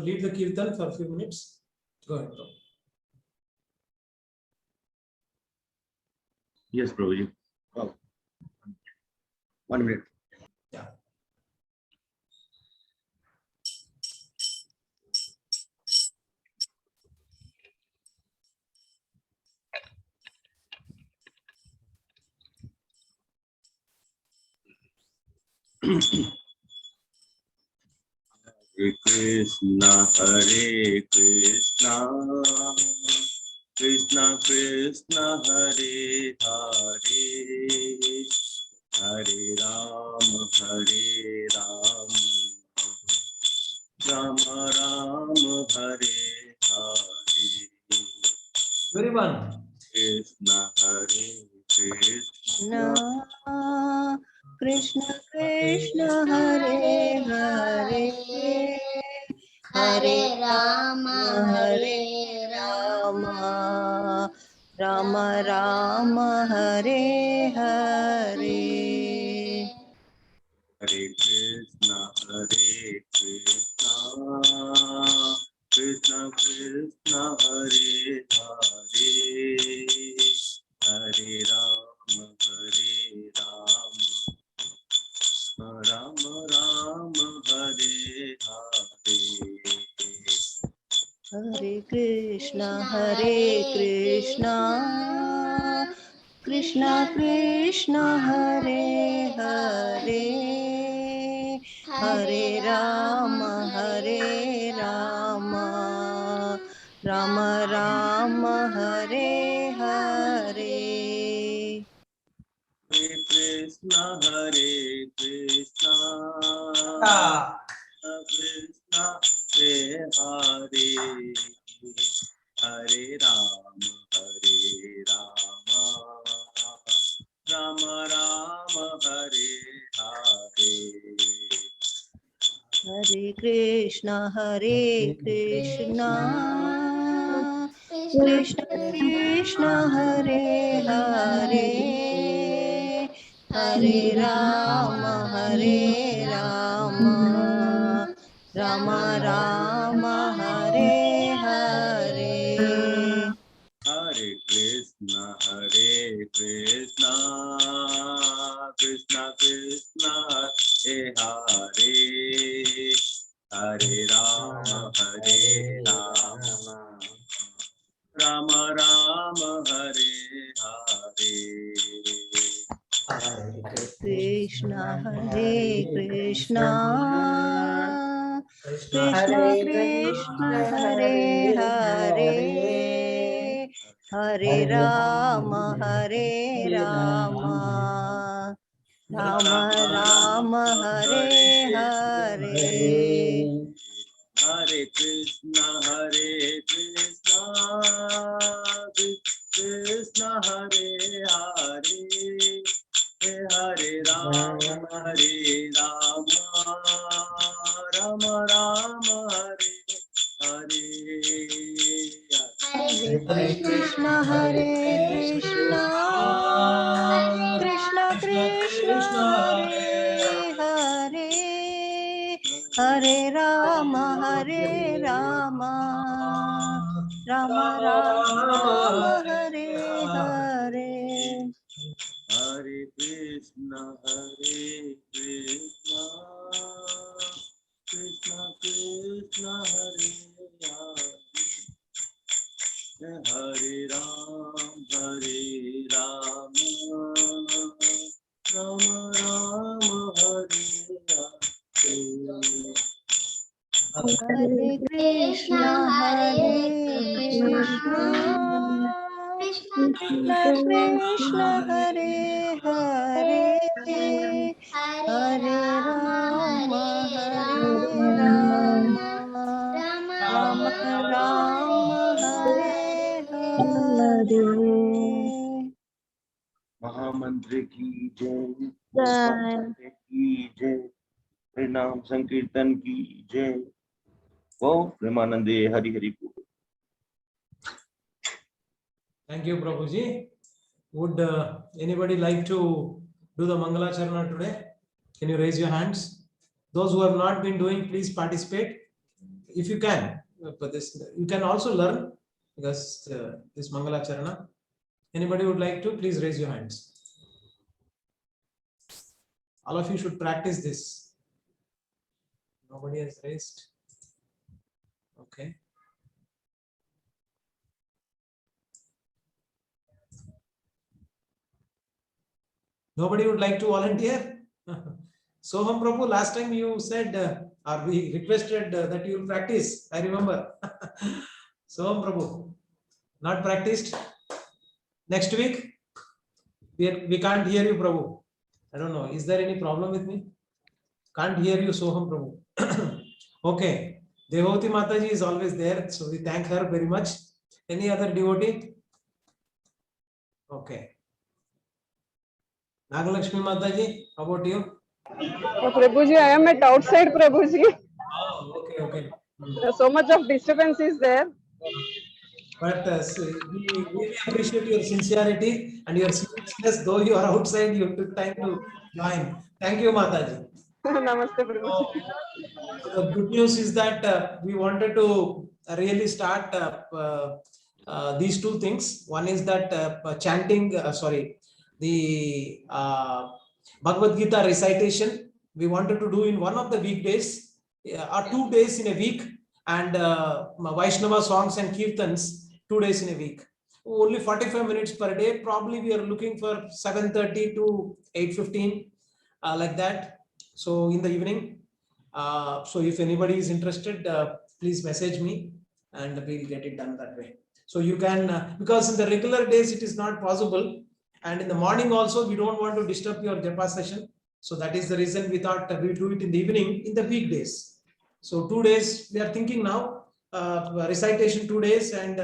Lead the kirtan for a few minutes. Go ahead, bro. Yes, Prabhuji. Oh. 1 minute. Yeah. Hare Krishna, Hare Krishna, Krishna Krishna, Hare Hare, Hare Rama, Hare Rama, Rama Rama, Hare Hare. Everyone. Krishna, Hare Krishna, Krishna Krishna, Hare Hare, Hare Rama, Hare Rama, Rama Rama, Hare Hare. Hare Krishna, Hare Krishna, Krishna Krishna, Hare Hare, Hare Rama, Hare Rama, Rama Rama, Hare Hare. Hare Krishna, Hare Krishna, Krishna Krishna, Hare Hare, Hare Rama, Hare Rama, Rama Rama, Hare Hare. Hare Krishna, Hare Krishna, Krishna Krishna, Hare Hare, Hare Rama, Hare Rama, Rama Rama, Hare Hare. Hare Krishna, Hare Krishna, Krishna Krishna, Hare Hare, Hare Rama, Hare Rama, Rama Rama, Hare Hare. Hare Krishna, Hare Krishna, Krishna Krishna, Hare Hare, Hare Rama, Hare Rama, Rama Rama, Hare Hare. Krishna, Hare Krishna, Krishna Krishna, Hare Hare, Hare Rama, Hare Rama, Rama Rama, Hare Hare. Hare Krishna, Hare Krishna, Krishna Hare Hare, Hare Rama, Hare Rama, Rama Rama, Hare Hare. Hare Krishna, Hare Krishna, Krishna Krishna, Hare Hare, Hare Rama, Hare Rama, Rama Rama, Hare Hare. Hare Krishna, Hare Krishna, Krishna Krishna, Hare Hare, Hare Ram, Hare Rama, Rama Rama, Hare Hare. Hare Krishna, Hare Krishna, Krishna Krishna, Hare Hare, Hare Rama, Hare Rama, Rama Rama, Hare Hare. महामंत्र की जय, पुष्पांजलि की जय, प्रणाम संकीर्तन की जय। वो प्रेमानंदे हरि हरि बोल। Thank you, Prabhuji. Would anybody like to do the Mangala Charana today? Can you raise your hands? Those who have not been doing, please participate. if you can, but this you can also learn because this Mangala Charana. Anybody would like to, please raise your hands. All of you should practice this. Nobody has raised. Okay. Nobody would like to volunteer? Soham Prabhu, last time you said, or we requested that you will practice. I remember. Soham Prabhu, not practiced. Next week, we can't hear you, Prabhu. I don't know. Is there any problem with me? Can't hear you, Soham Prabhu. Okay. Devoti Mataji is always there. So we thank her very much. Any other devotee? Okay. Nagalakshmi Mataji, how about you? Prabhuji, I am at outside, Prabhuji. Oh, okay, okay. So much of disturbance is there. But we really appreciate your sincerity and your seriousness. Though you are outside, you took time to join. Thank you, Mataji. Namaste, Prabhuji. So the good news is that we wanted to really start these two things. One is that chanting, the Bhagavad Gita recitation we wanted to do in one of the weekdays or 2 days in a week, and Vaishnava songs and kirtans 2 days in a week. Only 45 minutes per day. Probably we are looking for 7:30 to 8:15, like that. So in the evening. So if anybody is interested, please message me and we'll get it done that way. So you can, because in the regular days it is not possible, and in the morning also we don't want to disturb your japa session. So that is the reason we thought we'll do it in the evening in the weekdays. So 2 days we are thinking now, recitation 2 days and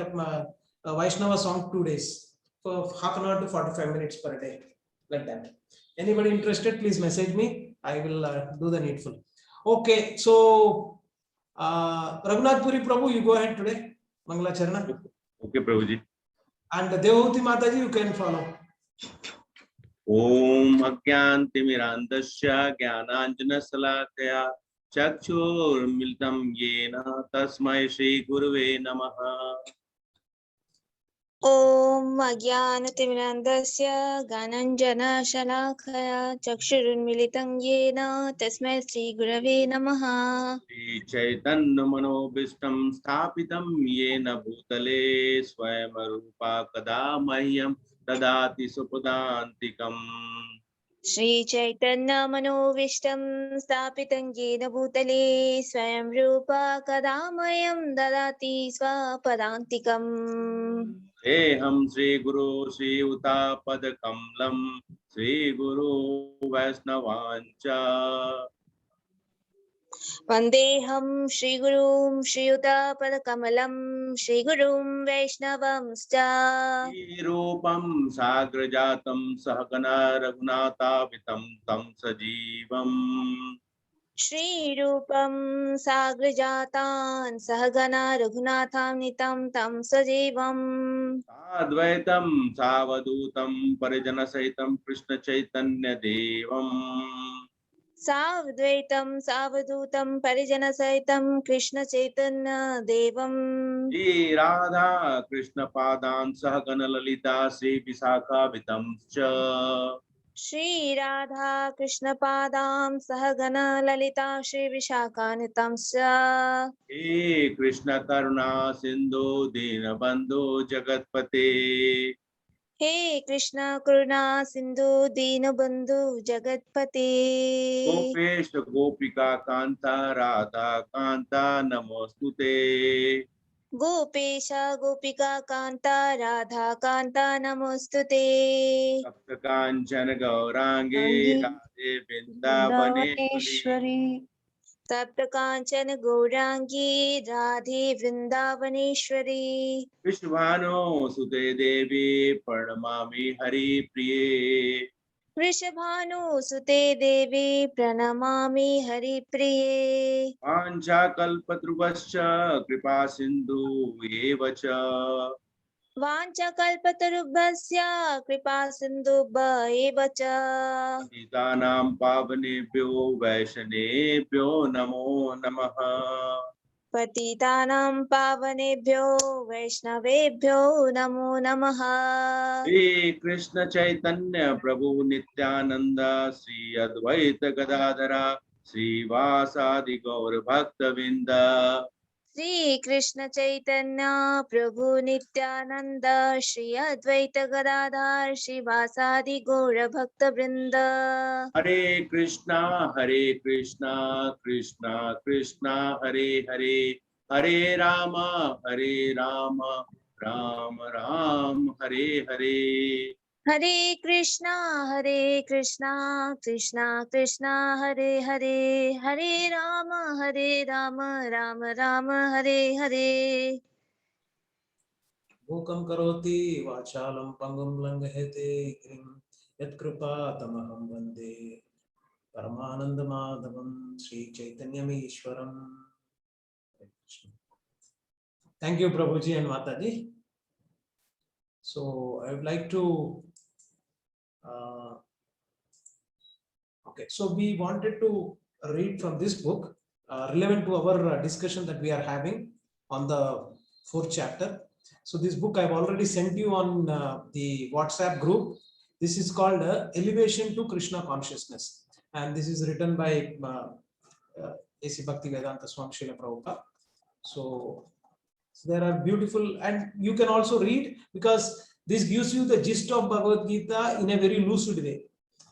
Vaishnava song 2 days for half an hour to 45 minutes per day, like that. Anybody interested, please message me. I will do the needful. Okay, so Raghunath Puri Prabhu, you go ahead today, Mangala Charana. Okay, Prabhuji. And Devoti Mataji, you can follow. Om Agyantimirandasya Jnananjana Chakshurmilitam Yena Tasmai Shri Gurave Namaha. Om Ajnanatimirandasya Gananjana-shalakaya Chakshurunmilitam Yena Tasmai Shri Gurave Namaha. Shri Chaitanya Manobishtam Sthapitam Yena Bhutale Swayamarupa Kada Mahyam Dadati Supadantikam. Shri Chaitanya Manovishtam Sthapitam Yena Bhutale Swayam Rupa Kadamayam Dadati Swapadantikam. Eham Sri Guru Sri Uta Padkamlam Sri Guru Vaisnavancha Vandeham Shri Gurum Shri Yuta Padakamalam Shri Gurum Vaishnavamscha Shri Rupam Sagrajatam Sahagana Raghunatha Vitam Tam Sajivam Shri Rupam Sagrajatan Sahagana Raghunatham Nitam Tam Sajivam Advaitam Savadutam Parijana Saitam Krishna Chaitanya Devam Savadvaitam Savadutam Parijana Saitam Krishna Chaitanya Devam Shri Radha Krishna Padan Sahagana Lalita Sri Visakha Vitam Cha Shri Radha Krishna Padam Sahagana Lalita Shri Vishakanitamsya He Krishna Karuna Sindhu Dinabandhu Jagatpate He Krishna Karuna Sindhu Dinabandhu Jagatpate Gopesha Gopika Kanta Radha Kanta Namostute Gopesha Gopika Kanta Radha Kanta Namostute Sapta Kanchana Gaurangi Radhe Vrindavaneshwari Sapta Kanchana Gaurangi Radhe Vrindavaneshwari Vishvano Sute Devi Pranamami Hari Priye Vrishabhanu Sute Devi Pranamami Hari Priye Pancha Kalpatrubhascha Kripa Sindhu Evacha Vancha Kalpatarubhasya Kripa Sindhubha Evacha Patitanam Pavanebhyo Vaishnavebhyo Namo Namaha पतितानां पावनेभ्यो वैष्णवेभ्यो नमो नमः। श्री कृष्ण चैतन्य प्रभु नित्यानंद श्री अद्वैत गदाधरा श्रीवासादि गौर भक्त वृंद। श्री कृष्ण चैतन्य प्रभु नित्यानंद श्री अद्वैत गदाधर श्रीवासादि गौर भक्त वृंद। हरे कृष्णा कृष्णा कृष्णा हरे हरे, हरे राम राम राम हरे हरे। हरे कृष्णा कृष्णा कृष्णा हरे हरे, हरे राम राम राम हरे हरे। मूकं करोति वाचालं पङ्गुं लङ्घयते गिरिं यत्कृपातमहं वन्दे परमानन्दमाधवं श्रीचैतन्यमीश्वरम्। Thank you, Prabhuji and Mataji. So I would like to okay, so we wanted to read from this book relevant to our discussion that we are having on the 4th chapter. So this book I've already sent you on the WhatsApp group. This is called Elevation to Krishna Consciousness, and this is written by A.C. Bhaktivedanta Swami Srila Prabhupada. So there are beautiful, and you can also read, because this gives you the gist of Bhagavad Gita in a very lucid way,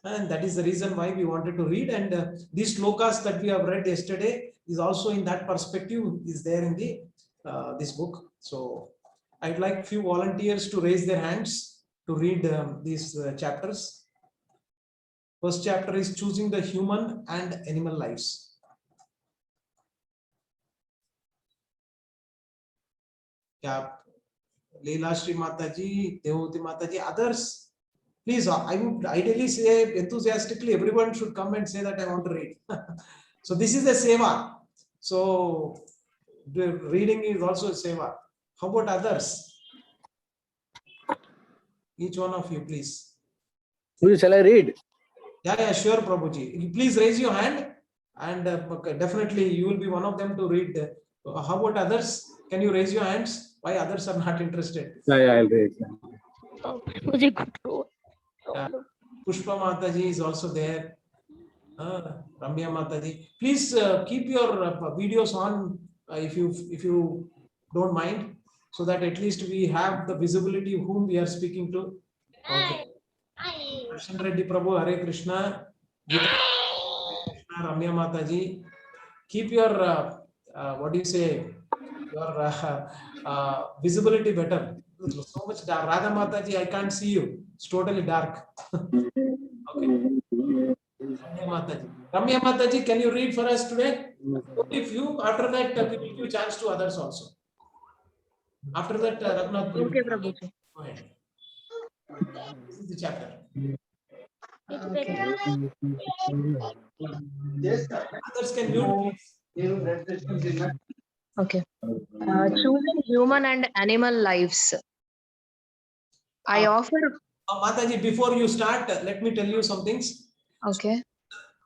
and that is the reason why we wanted to read. And these slokas that we have read yesterday is also in that perspective, is there in the this book. So I'd like few volunteers to raise their hands to read these chapters. First chapter is choosing the human and animal lives. Leela Shri Mataji, Devoti Mataji, others, please, I would ideally say enthusiastically everyone should come and say that I want to read. So this is a seva. So the reading is also a seva. How about others? Each one of you, please. Shall I read? Yeah, sure, Prabhuji. Please raise your hand, and definitely you will be one of them to read. How about others? Can you raise your hands? Why others are not interested? Yeah, I'll read. Pushpa Mataji is also there. Ramya Mataji, please keep your videos on if you don't mind, so that at least we have the visibility whom we are speaking to. Okay. Darshan Reddy Prabhu, Hare Krishna. Geeta Krishna, Ramya Mataji, keep your what do you say, your visibility better. So much dark. Radha Mataji, I can't see you. It's totally dark. Okay. Ramya Mataji, can you read for us today? Only few. After that, we will give chance to others also. After that, Raghunath. Okay, Prabhuji. Go ahead. This is the chapter. Okay. Others can mute, please. Okay. Choosing human and animal lives. I offer. Mataji, before you start, let me tell you some things. Okay.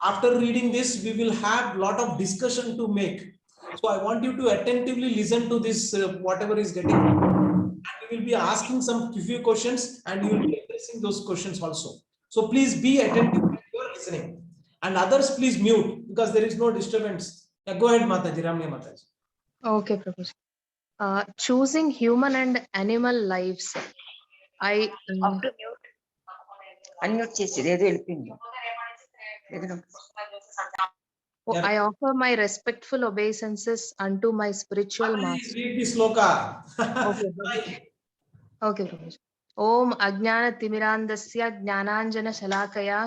After reading this, we will have lot of discussion to make. So I want you to attentively listen to this, whatever is getting. And we will be asking some few questions, and you will be addressing those questions also. So please be attentive when you are listening. And others, please mute, because there is no disturbance. Go ahead, Mataji, Ramya Mataji. Okay, Prabhuji. Choosing human and animal lives. Unmute చేసి ఏదో వెళ్ళిపోయింది. I offer my respectful obeisances unto my spiritual master. Read the sloka. Okay, okay, Prabhuji. Om Ajnana Timirandasya Jnananjana Shalakaya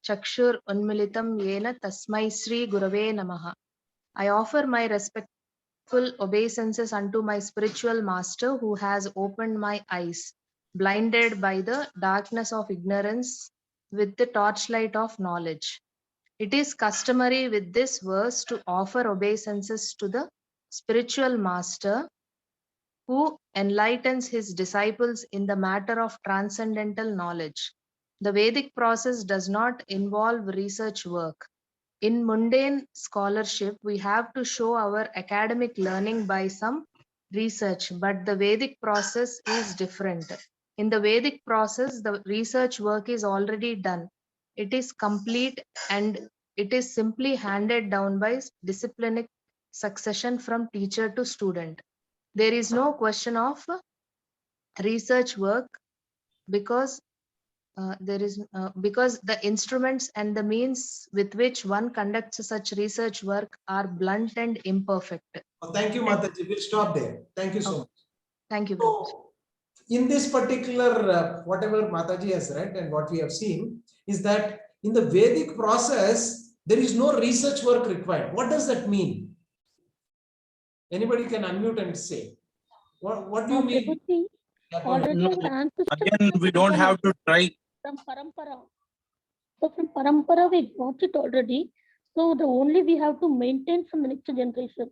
Chakshur Unmilitam Yena Tasmai Sri Gurave Namaha. I offer my respectful obeisances unto my spiritual master who has opened my eyes, blinded by the darkness of ignorance with the torchlight of knowledge. It is customary with this verse to offer obeisances to the spiritual master who enlightens his disciples in the matter of transcendental knowledge. The Vedic process does not involve research work. In mundane scholarship, we have to show our academic learning by some research, but the Vedic process is different. In the Vedic process, the research work is already done. It is complete and it is simply handed down by disciplinic succession from teacher to student. There is no question of research work because because the instruments and the means with which one conducts such research work are blunt and imperfect. Thank you, Mataji. We'll stop there. Thank you so much. Thank you. Prabhuji. So, in this particular, whatever Mataji has read and what we have seen, is that in the Vedic process, there is no research work required. What does that mean? Anybody can unmute and say. What do you mean? Prabhuji, Yeah, already Prabhuji. our ancestors Again, we don't have to try. from parampara. So from parampara we got it already. So the only we have to maintain from the next generation.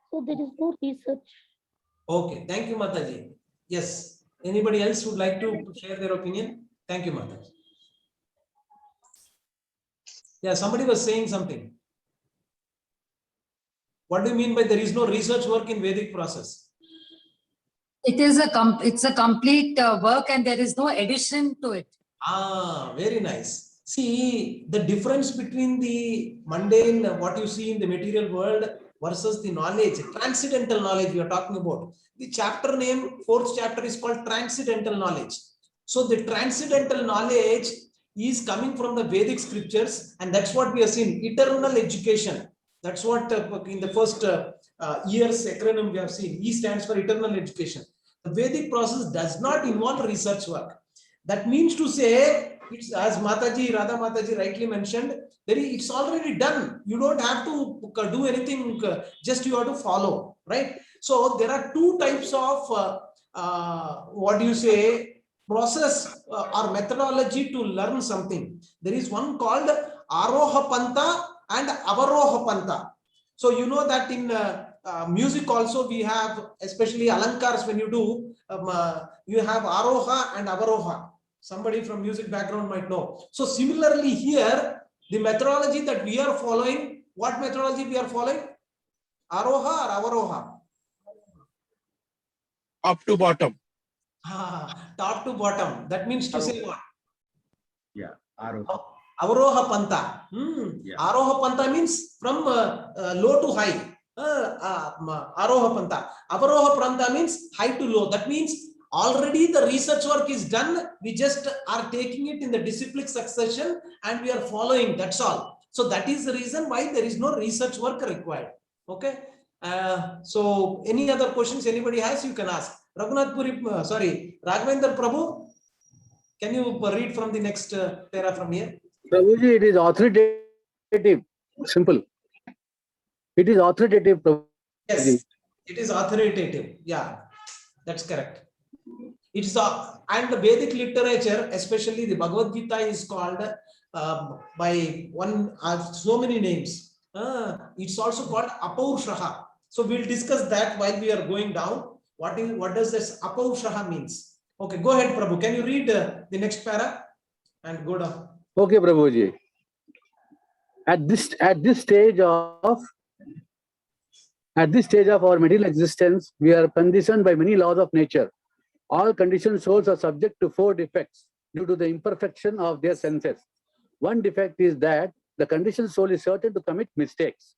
So there is no research. Okay, thank you, Mataji. Yes. Anybody else would like to share their opinion? Thank you, Mataji. Yeah, somebody was saying something. What do you mean by there is no research work in Vedic process? It is it's a complete work and there is no addition to it. Ah, very nice. See, the difference between the mundane, what you see in the material world versus the knowledge, transcendental knowledge we are talking about. The chapter name, 4th chapter is called transcendental knowledge. So the transcendental knowledge is coming from the Vedic scriptures, and that's what we have seen, eternal education. That's what in the first year's acronym we have seen. E stands for eternal education. The Vedic process does not involve research work. That means to say, it's as Mataji, Radha Mataji rightly mentioned, it's already done. You don't have to do anything, just you have to follow, right? So there are two types of, what do you say, process or methodology to learn something. There is one called Aroha Pantha and Avaroha Pantha. So you know that in music also we have, especially Alankars, when you do, you have Aroha and Avaroha. Somebody from music background might know. So similarly here, the methodology that we are following, what methodology we are following? Aroha or Avaroha? Up to bottom. Top to bottom. That means to say what? Yeah, Aroha. Avaroha Pantha. Yeah. Aroha Pantha means from low to high. Aroha Pantha. Avaroha Pantha means high to low. That means already the research work is done. We just are taking it in the disciplic succession and we are following. That's all. So that is the reason why there is no research work required. Okay. So any other questions anybody has, you can ask. Raghunath Puri, Raghavendra Prabhu, can you read from the next para from here? Prabhuji, it is authoritative. Simple. It is authoritative. Prabhuji. Yes, it is authoritative. Yeah, that's correct. It's and the Vedic literature, especially the Bhagavad Gita, is called by one so many names. It's also called Apaurushaha. So we'll discuss that while we are going down. What does this Apaurushaha means? Okay, go ahead, Prabhu. Can you read the next para and go down? Okay, Prabhuji. At this stage of our material existence, we are conditioned by many laws of nature. All conditioned souls are subject to 4 defects due to the imperfection of their senses. One defect is that the conditioned soul is certain to commit mistakes.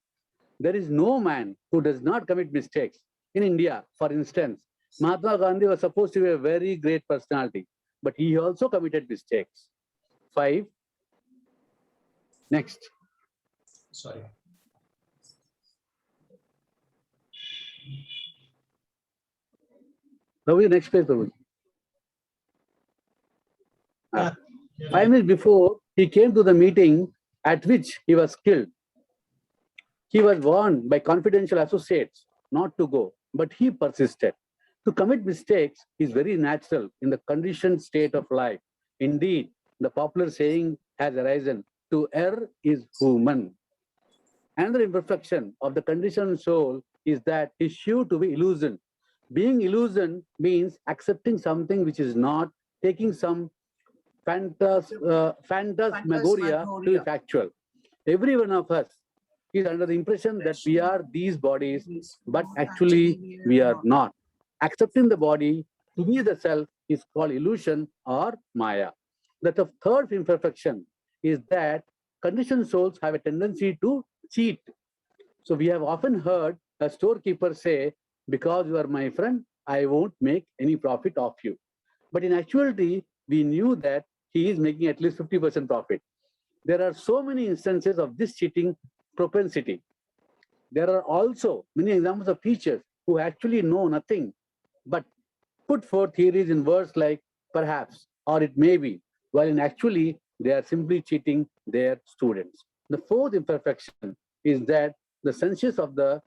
There is no man who does not commit mistakes. In India, for instance, Mahatma Gandhi was supposed to be a very great personality, but he also committed mistakes. 5. Next. Sorry. Prabhuji, next page, Prabhuji. 5 minutes before, he came to the meeting at which he was killed. He was warned by confidential associates not to go, but he persisted. To commit mistakes is very natural in the conditioned state of life. Indeed, the popular saying has arisen, to err is human. Another imperfection of the conditioned soul is that he is sure to be illusioned. Being illusioned means accepting something which is not, taking some phantasmagoria to be factual. Every one of us is under the impression that we are these bodies, but actually we are not. Accepting the body to be the self is called illusion or Maya. The third imperfection is that conditioned souls have a tendency to cheat. So we have often heard a storekeeper say, because you are my friend, I won't make any profit off you. But in actuality, we knew that he is making at least 50% profit. There are so many instances of this cheating propensity. There are also many examples of teachers who actually know nothing, but put forth theories in words like perhaps, or it may be, while in actually they are simply cheating their students. The fourth imperfection is that the senses of the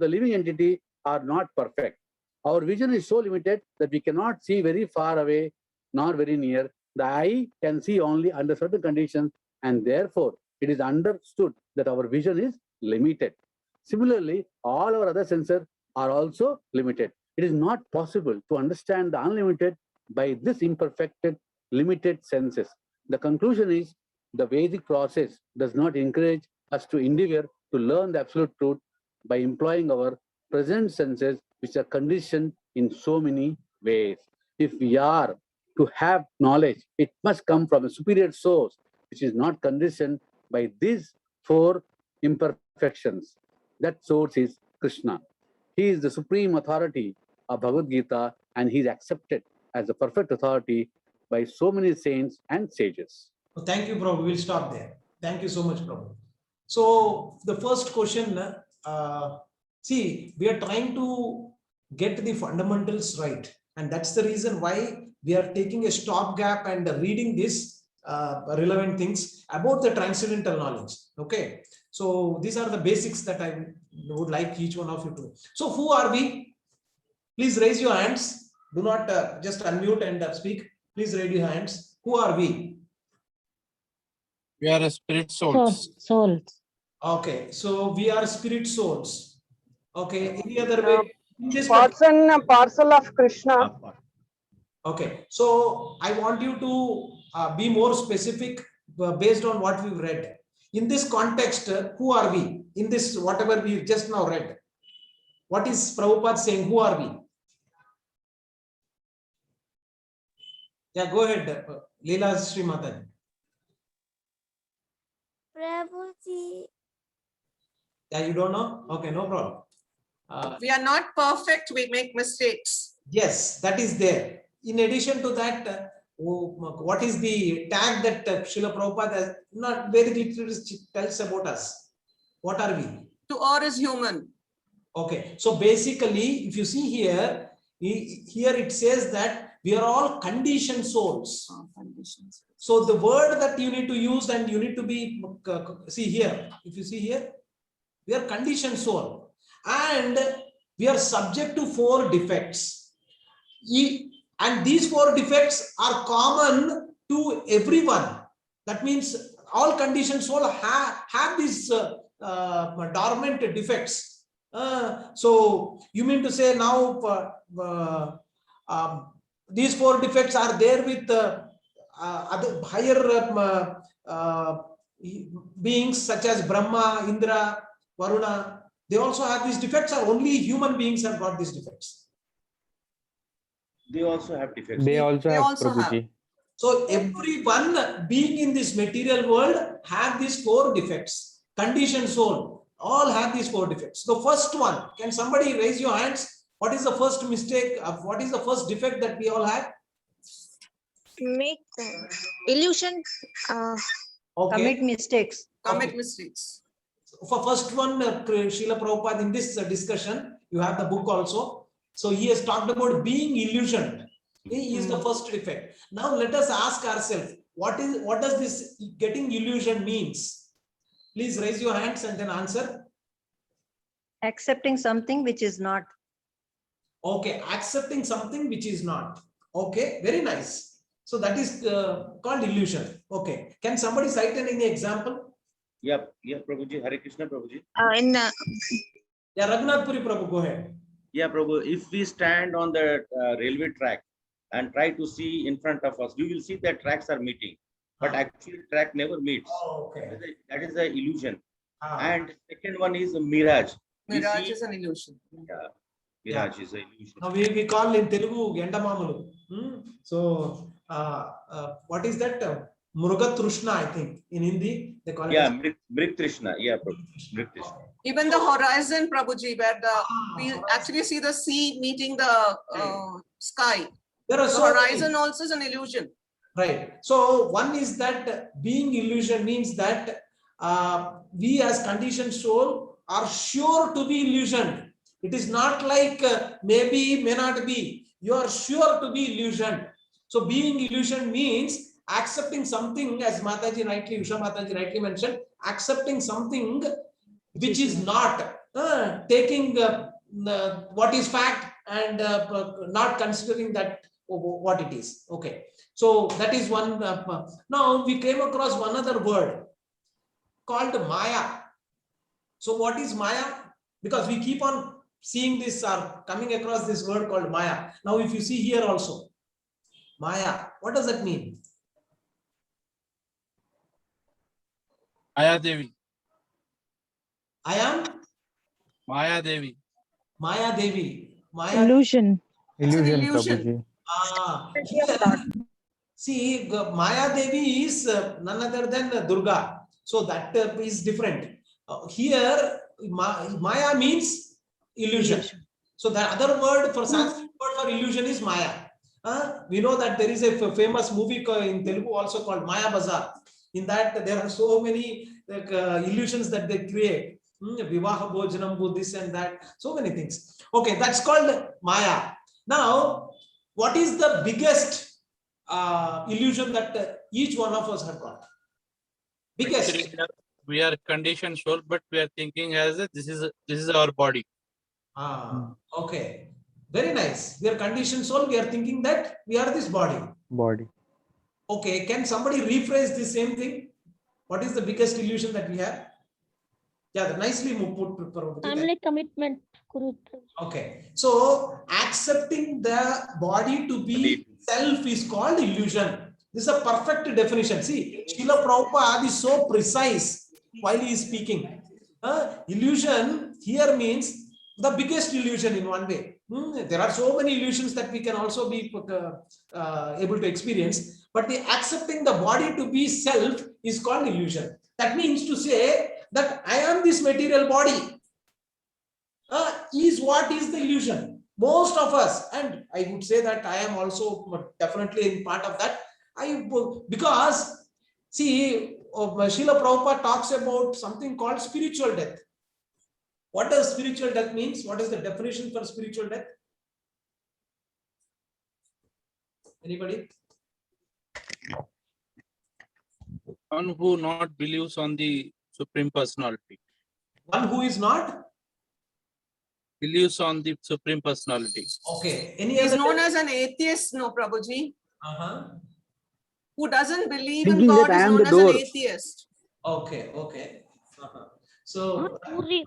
living entity are not perfect. Our vision is so limited that we cannot see very far away nor very near. The eye can see only under certain conditions, and therefore it is understood that our vision is limited. Similarly, all our other senses are also limited. It is not possible to understand the unlimited by this imperfected, limited senses. The conclusion is the Vedic process does not encourage us to endeavor to learn the absolute truth by employing our present senses, which are conditioned in so many ways. If we are to have knowledge, it must come from a superior source, which is not conditioned by these four imperfections. That source is Krishna. He is the supreme authority of Bhagavad Gita, and he is accepted as the perfect authority by so many saints and sages. Thank you, Prabhu. We'll stop there. Thank you so much, Prabhu. So the first question, see, we are trying to get the fundamentals right. And that's the reason why we are taking a stopgap and reading this relevant things about the transcendental knowledge. Okay. So these are the basics that I would like each one of you to. So who are we? Please raise your hands. Do not just unmute and speak. Please raise your hands. Who are we? We are a spirit souls. Souls. Okay, so we are spirit souls. Okay, any other way? In this Parts and parcel of Krishna. Okay, so I want you to be more specific based on what we've read. In this context, who are we? In this, whatever we just now read, what is Prabhupada saying? Who are we? Yeah, go ahead, Leela Srimataji. Prabhuji. Yeah, you don't know? Okay, no problem. We are not perfect, we make mistakes. Yes, that is there. In addition to that, what is the tag that Srila Prabhupada has not very little tells about us? What are we? To err is human. Okay, so basically, if you see here, here it says that we are all conditioned souls. So the word that you need to use and you need to be, see here, if you see here, we are conditioned soul and we are subject to 4 defects. And these 4 defects are common to everyone. That means all conditioned soul have these dormant defects. So you mean to say now these 4 defects are there with other higher beings such as Brahma, Indra, Varuna. They also have these defects, or only human beings have got these defects? They also have defects. They also have, Prabhuji. So everyone being in this material world have these 4 defects. Conditioned soul, all have these 4 defects. The first one, can somebody raise your hands? What is the first mistake? What is the first defect that we all have? Make illusion. Okay. Commit mistakes. Commit mistakes. For first one, Srila Prabhupada in this discussion, you have the book also. So he has talked about being illusioned. He is the first defect. Now let us ask ourselves, what does this getting illusion means? Please raise your hands and then answer. Accepting something which is not. Okay, accepting something which is not. Okay, very nice. So that is called illusion. Okay, can somebody cite any example? Yeah, Prabhuji, Hare Krishna, Prabhuji. Yeah, Raghunath Puri Prabhu, go ahead. Yeah, Prabhu, if we stand on the railway track and try to see in front of us, we will see that tracks are meeting. but actually track never meets. Okay. That is the illusion. Ah. And second one is a mirage. We Mirage see- is an illusion. Yeah, mirage is an illusion. Now we call in Telugu Gendamamulu. So what is that? Mrugatrushna, I think. In Hindi, they call Yeah, it. Mrit Trishna. Yeah, Mrit Trishna. Even the horizon, Prabhuji, where we horizon. actually see the sea meeting the sky. There are The so many. horizon also is an illusion. Right. So one is that being illusion means that we as conditioned soul are sure to be illusion. It is not like maybe, may not be. You are sure to be illusion. So being illusion means accepting something, as Mataji rightly, Usha Mataji rightly mentioned, accepting something which is not, taking what is fact and not considering that what it is. Okay. So that is one. Now we came across one other word called Maya. So what is Maya? Because we keep on seeing this or coming across this word called Maya. Now if you see here also, Maya, what does that mean? Maya Devi. I am Maya Devi. Maya Devi. Maya. Illusion. It's an illusion. Here, see, Maya Devi is none other than Durga. So that is different. Here, Maya means illusion. So the other word for Sanskrit word for illusion is Maya. We know that there is a famous movie in Telugu also called Maya Bazaar. In that there are so many illusions that they create. Vivaha Bhojanam, this and that, so many things. Okay, that's called Maya. Now, what is the biggest illusion that each one of us have got? Biggest. Actually, we are conditioned soul, but we are thinking as a, this is our body. Okay. Very nice. We are conditioned soul. We are thinking that we are this body. Okay. Can somebody rephrase the same thing? What is the biggest illusion that we have? Yeah, nicely put. Family commitment. Guru. Okay. So accepting the body to be self is called illusion. This is a perfect definition. See, Srila Prabhupada is so precise while he is speaking. Illusion here means the biggest illusion in one way. There are so many illusions that we can also be able to experience, but the accepting the body to be self is called illusion. That means to say that I am this material body. Is what is the illusion? Most of us, and I would say that I am also definitely in part of that. Because see, Srila Prabhupada talks about something called spiritual death. What does spiritual death means? What is the definition for spiritual death? Anybody? One who not believes on the Supreme Personality. One who is not? Believes on the Supreme Personality. Okay. Any He's other? known as an atheist, no, Prabhuji. Who doesn't believe Thinking in that God I is am known the as an door. atheist. Okay, okay. So Prabhuji,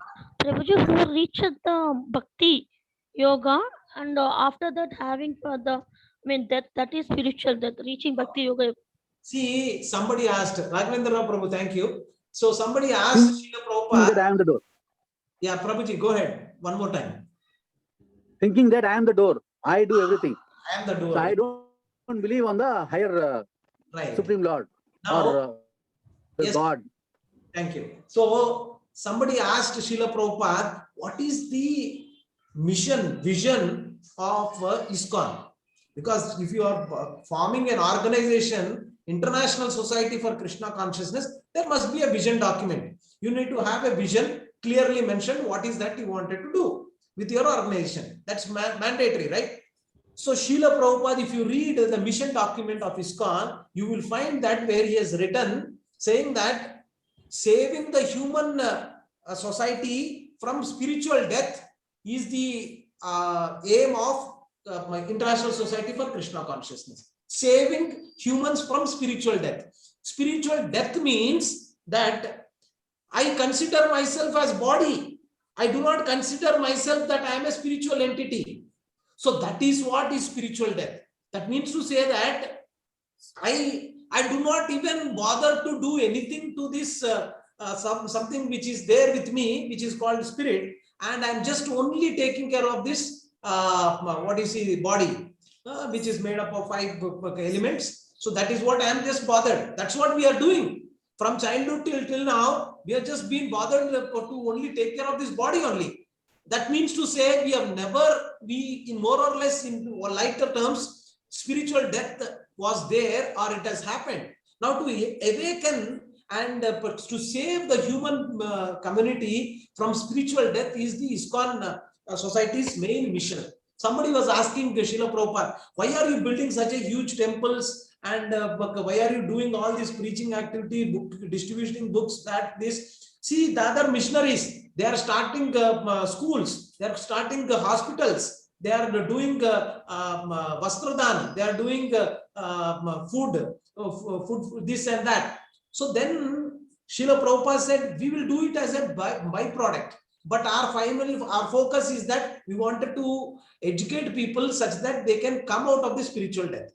who reached the bhakti yoga, and after that having that is spiritual, that reaching bhakti yoga. see, somebody asked, Raghavendra Prabhu, thank you. So somebody asked Srila Thinking that Prabhupada. I am the door. Yeah, Prabhuji, go ahead. One more time. Thinking that I am the door. I do everything. I am the So door. I don't believe on the higher Right. Supreme Lord Now, or yes. God. Thank you. So somebody asked Srila Prabhupada, what is the mission, vision of ISKCON? Because if you are forming an organization, International Society for Krishna Consciousness, there must be a vision document. You need to have a vision, clearly mention what is that you wanted to do with your organization. That's mandatory, right? So Srila Prabhupada, if you read the mission document of ISKCON, you will find that where he has written saying that saving the human society from spiritual death is the aim of International Society for Krishna Consciousness. Saving humans from spiritual death. Spiritual death means that I consider myself as body. I do not consider myself that I am a spiritual entity. So that is what is spiritual death. That means to say that I I do not even bother to do anything to this something which is there with me, which is called spirit, and I'm just only taking care of this what you see, the body, which is made up of 5 elements. So that is what I am just bothered. That's what we are doing from childhood till now. We have just been bothered to only take care of this body only. That means to say we have never, in more or less in lighter terms, spiritual death was there or it has happened. Now to awaken and to save the human community from spiritual death is the ISKCON society's main mission. Somebody was asking Srila Prabhupada, why are you building such a huge temples, and why are you doing all this preaching activity, distributing books, this? See, the other missionaries, they are starting schools, they are starting hospitals, they are doing Vastradan, they are doing food, this and that. So then Srila Prabhupada said, we will do it as a byproduct. But our focus is that we wanted to educate people such that they can come out of the spiritual death.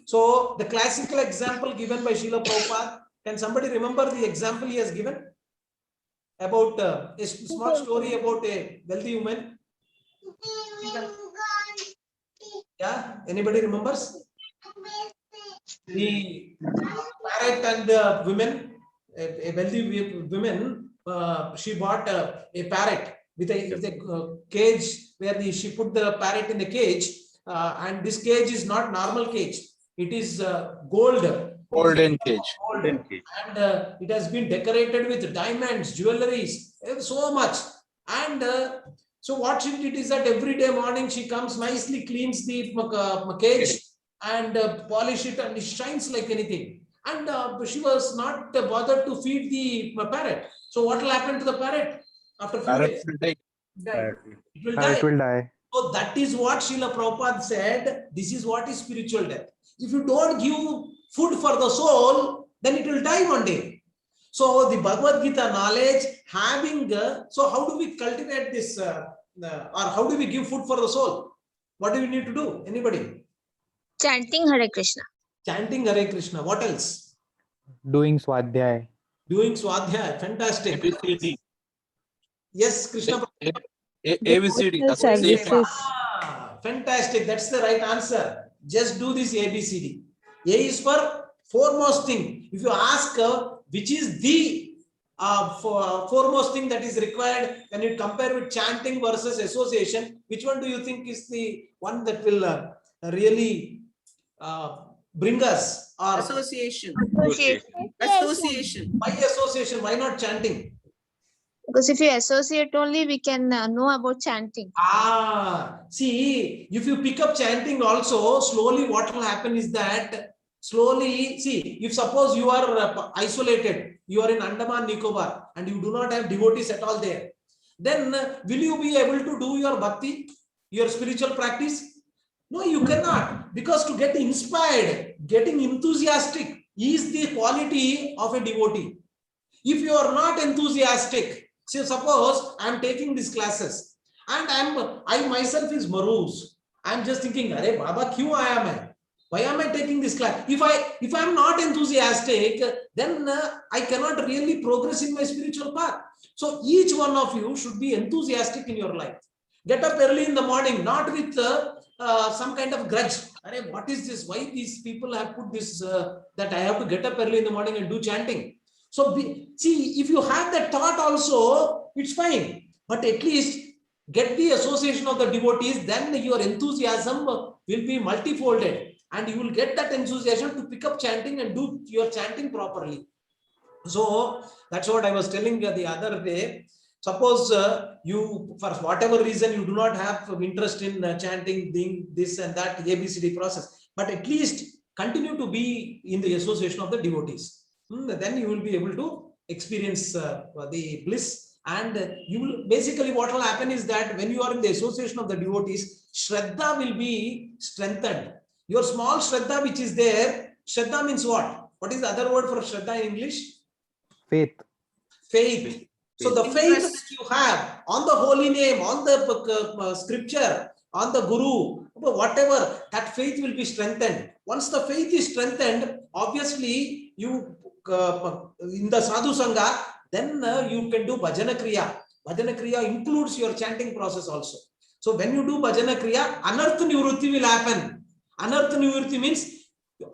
So the classical example given by Srila Prabhupada, can somebody remember the example he has given? About a small story about a wealthy woman. Yeah, anybody remembers? The parrot and the women, a wealthy woman, she bought a parrot with a cage where she put the parrot in the cage, and this cage is not normal cage. It is Golden cage. Golden cage. And it has been decorated with diamonds, jewelries, so much. And so what she did is that every day morning she comes, nicely cleans the cage and polish it, and it shines like anything. And she was not bothered to feed the parrot. So what will happen to the parrot after few days? It will die. It will die. So that is what Srila Prabhupada said. This is what is spiritual death. If you don't give food for the soul, then it will die one day. So the Bhagavad Gita knowledge, having, so how do we cultivate this, or how do we give food for the soul? What do we need to do? Anybody? Chanting Hare Krishna. Chanting Hare Krishna. What else? Doing Swadhyay. Doing Swadhyay. Fantastic. ABCD. Yes, Krishna. ABCD. Fantastic. That's the right answer. Just do this ABCD. A is for foremost thing. If you ask which is the foremost thing that is required when you compare with chanting versus association, which one do you think is the one that will really bring us? Or Association. Association. Why association? Why not chanting? Because if you associate only, we can know about chanting. See, if you pick up chanting also, slowly what will happen is that, slowly, see, if suppose you are isolated, you are in Andaman Nicobar and you do not have devotees at all there, then will you be able to do your bhakti, your spiritual practice? No, you cannot, because to get inspired, getting enthusiastic is the quality of a devotee. If you are not enthusiastic, so suppose I am taking these classes and I myself is morose. I am just thinking, Arey Baba, kyun aaya main? Why am I taking this class? If I am not enthusiastic, then I cannot really progress in my spiritual path. So each one of you should be enthusiastic in your life. Get up early in the morning, not with some kind of grudge. Arey, what is this? Why these people have put this, that I have to get up early in the morning and do chanting? So see, if you have that thought also, it's fine. But at least get the association of the devotees, then your enthusiasm will be multifolded. And you will get that enthusiasm to pick up chanting and do your chanting properly. So that's what I was telling you the other day. Suppose you, for whatever reason, you do not have interest in chanting, doing this and that ABCD process, but at least continue to be in the association of the devotees. Then you will be able to experience the bliss, and you will basically, what will happen is that when you are in the association of the devotees, Shraddha will be strengthened. Your small Shraddha which is there, Shraddha means what? What is the other word for Shraddha in English? Faith. Faith. So the faith that you have on the holy name, on the scripture, on the Guru, whatever, that faith will be strengthened. Once the faith is strengthened, obviously you in the Sadhu Sangha, then you can do Bhajana Kriya. Bhajana Kriya includes your chanting process also. So when you do Bhajana Kriya, Anartha Nivrutti will happen. Anartha Nivrutti means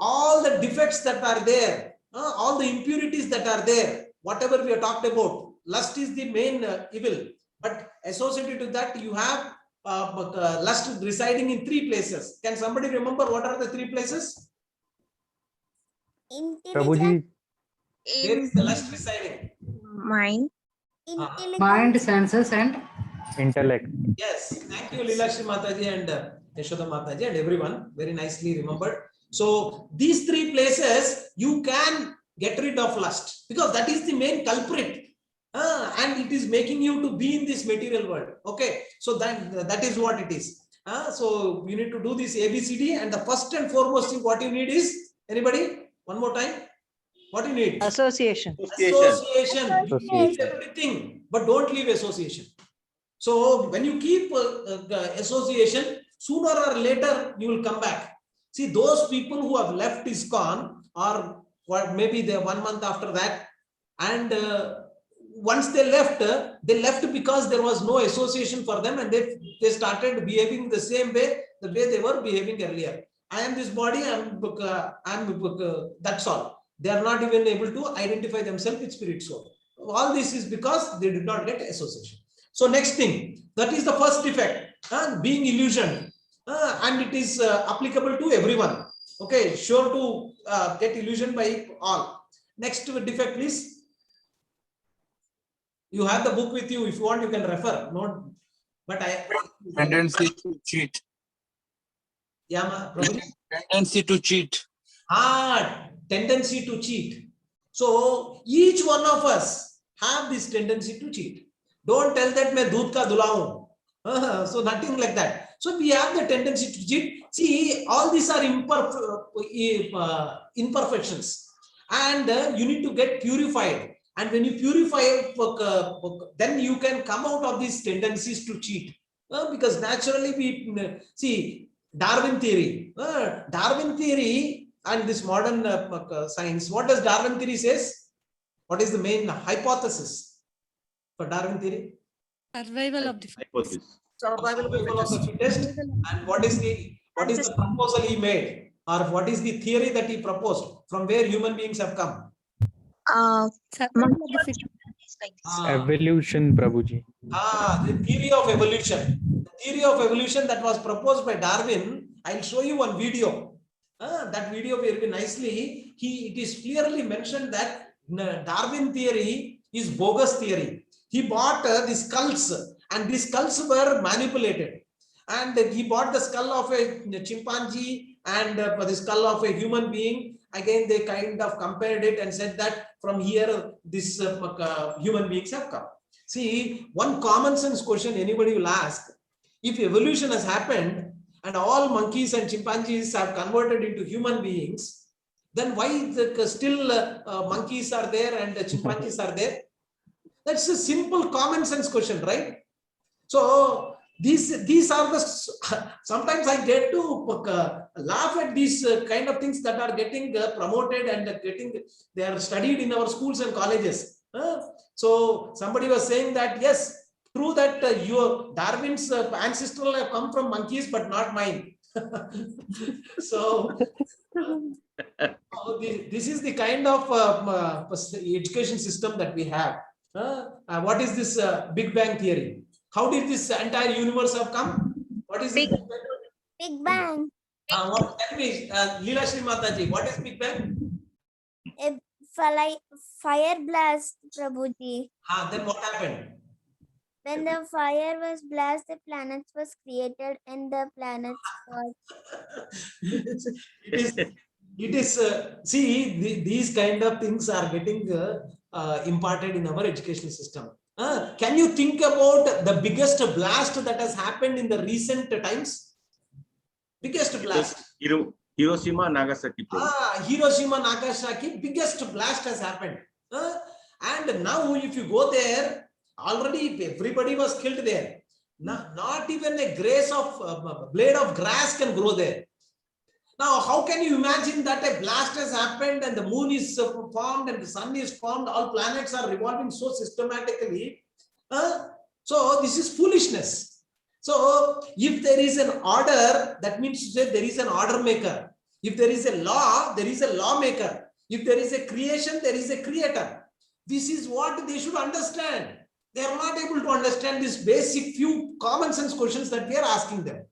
all the defects that are there, all the impurities that are there, whatever we have talked about, lust is the main evil. But associated to that, you have lust residing in 3 places. Can somebody remember what are the 3 places? Prabhuji, Where is the lust residing? Mind. Mind, senses, and intellect. Yes, thank you, Leelakshmi Mataji and Yashoda Mataji and everyone. Very nicely remembered. So these 3 places you can get rid of lust, because that is the main culprit. And it is making you to be in this material world. Okay, so that is what it is. So you need to do this ABCD, and the first and foremost thing what you need is, anybody? One more time. What do you need? Association. Association. You need everything, but don't leave association. So when you keep association, sooner or later you will come back. See, those people who have left ISKCON, or what, maybe they 1 month after that, and once they left because there was no association for them, and they started behaving the same way, the way they were behaving earlier. I am this body, that's all. They are not even able to identify themselves with spirit soul. All this is because they did not get association. So next thing, that is the first defect, being illusion, and it is applicable to everyone. Okay, sure to get illusion by all. Next defect, please. You have the book with you. If you want, you can refer. Not, but Tendency to cheat. Yeah, Tendency to cheat. Tendency to cheat. So each one of us have this tendency to cheat. Don't tell that मैं दूध का धुला हूं. So nothing like that. So we have the tendency to cheat. See, all these are imperfections, and you need to get purified. And when you purify, then you can come out of these tendencies to cheat. Because naturally we see Darwin theory. Darwin theory and this modern science. What does Darwin theory says? What is the main hypothesis for Darwin theory? Survival of the Hypothesis. Survival of the fittest. And what is the proposal he made, or what is the theory that he proposed, from where human beings have come? Evolution, Prabhuji. The theory of evolution. The theory of evolution that was proposed by Darwin. I'll show you one video. That video very nicely. It is clearly mentioned that Darwin theory is bogus theory. He bought the skulls, and these skulls were manipulated. And he bought the skull of a chimpanzee and the skull of a human being. Again, they kind of compared it and said that from here, this human beings have come. See, one common sense question anybody will ask: if evolution has happened and all monkeys and chimpanzees have converted into human beings, then why still monkeys are there and chimpanzees are there? That's a simple common sense question, right? So these are the, sometimes I get to laugh at these kind of things that are getting promoted and they are studied in our schools and colleges. So somebody was saying that yes, true that your Darwin's ancestral have come from monkeys, but not mine. So this is the kind of education system that we have. What is this Big Bang theory? How did this entire universe have come? What is Big Bang? Tell me, Leelakshmi Mataji, what is Big Bang? A fire blast, Prabhuji. Then what happened? When the fire was blast, the planets was created and the planets it is see, these kind of things are getting imparted in our education system. Can you think about the biggest blast that has happened in the recent times? Biggest blast. Hiroshima, Nagasaki. Hiroshima, Nagasaki, biggest blast has happened. And now if you go there, already everybody was killed there. Not even a grace of blade of grass can grow there. Now, how can you imagine that a blast has happened and the moon is formed and the sun is formed, all planets are revolving so systematically? So this is foolishness. So if there is an order, that means to say there is an order maker. If there is a law, there is a lawmaker. If there is a creation, there is a creator. This is what they should understand. They are not able to understand this basic few common sense questions that we are asking them.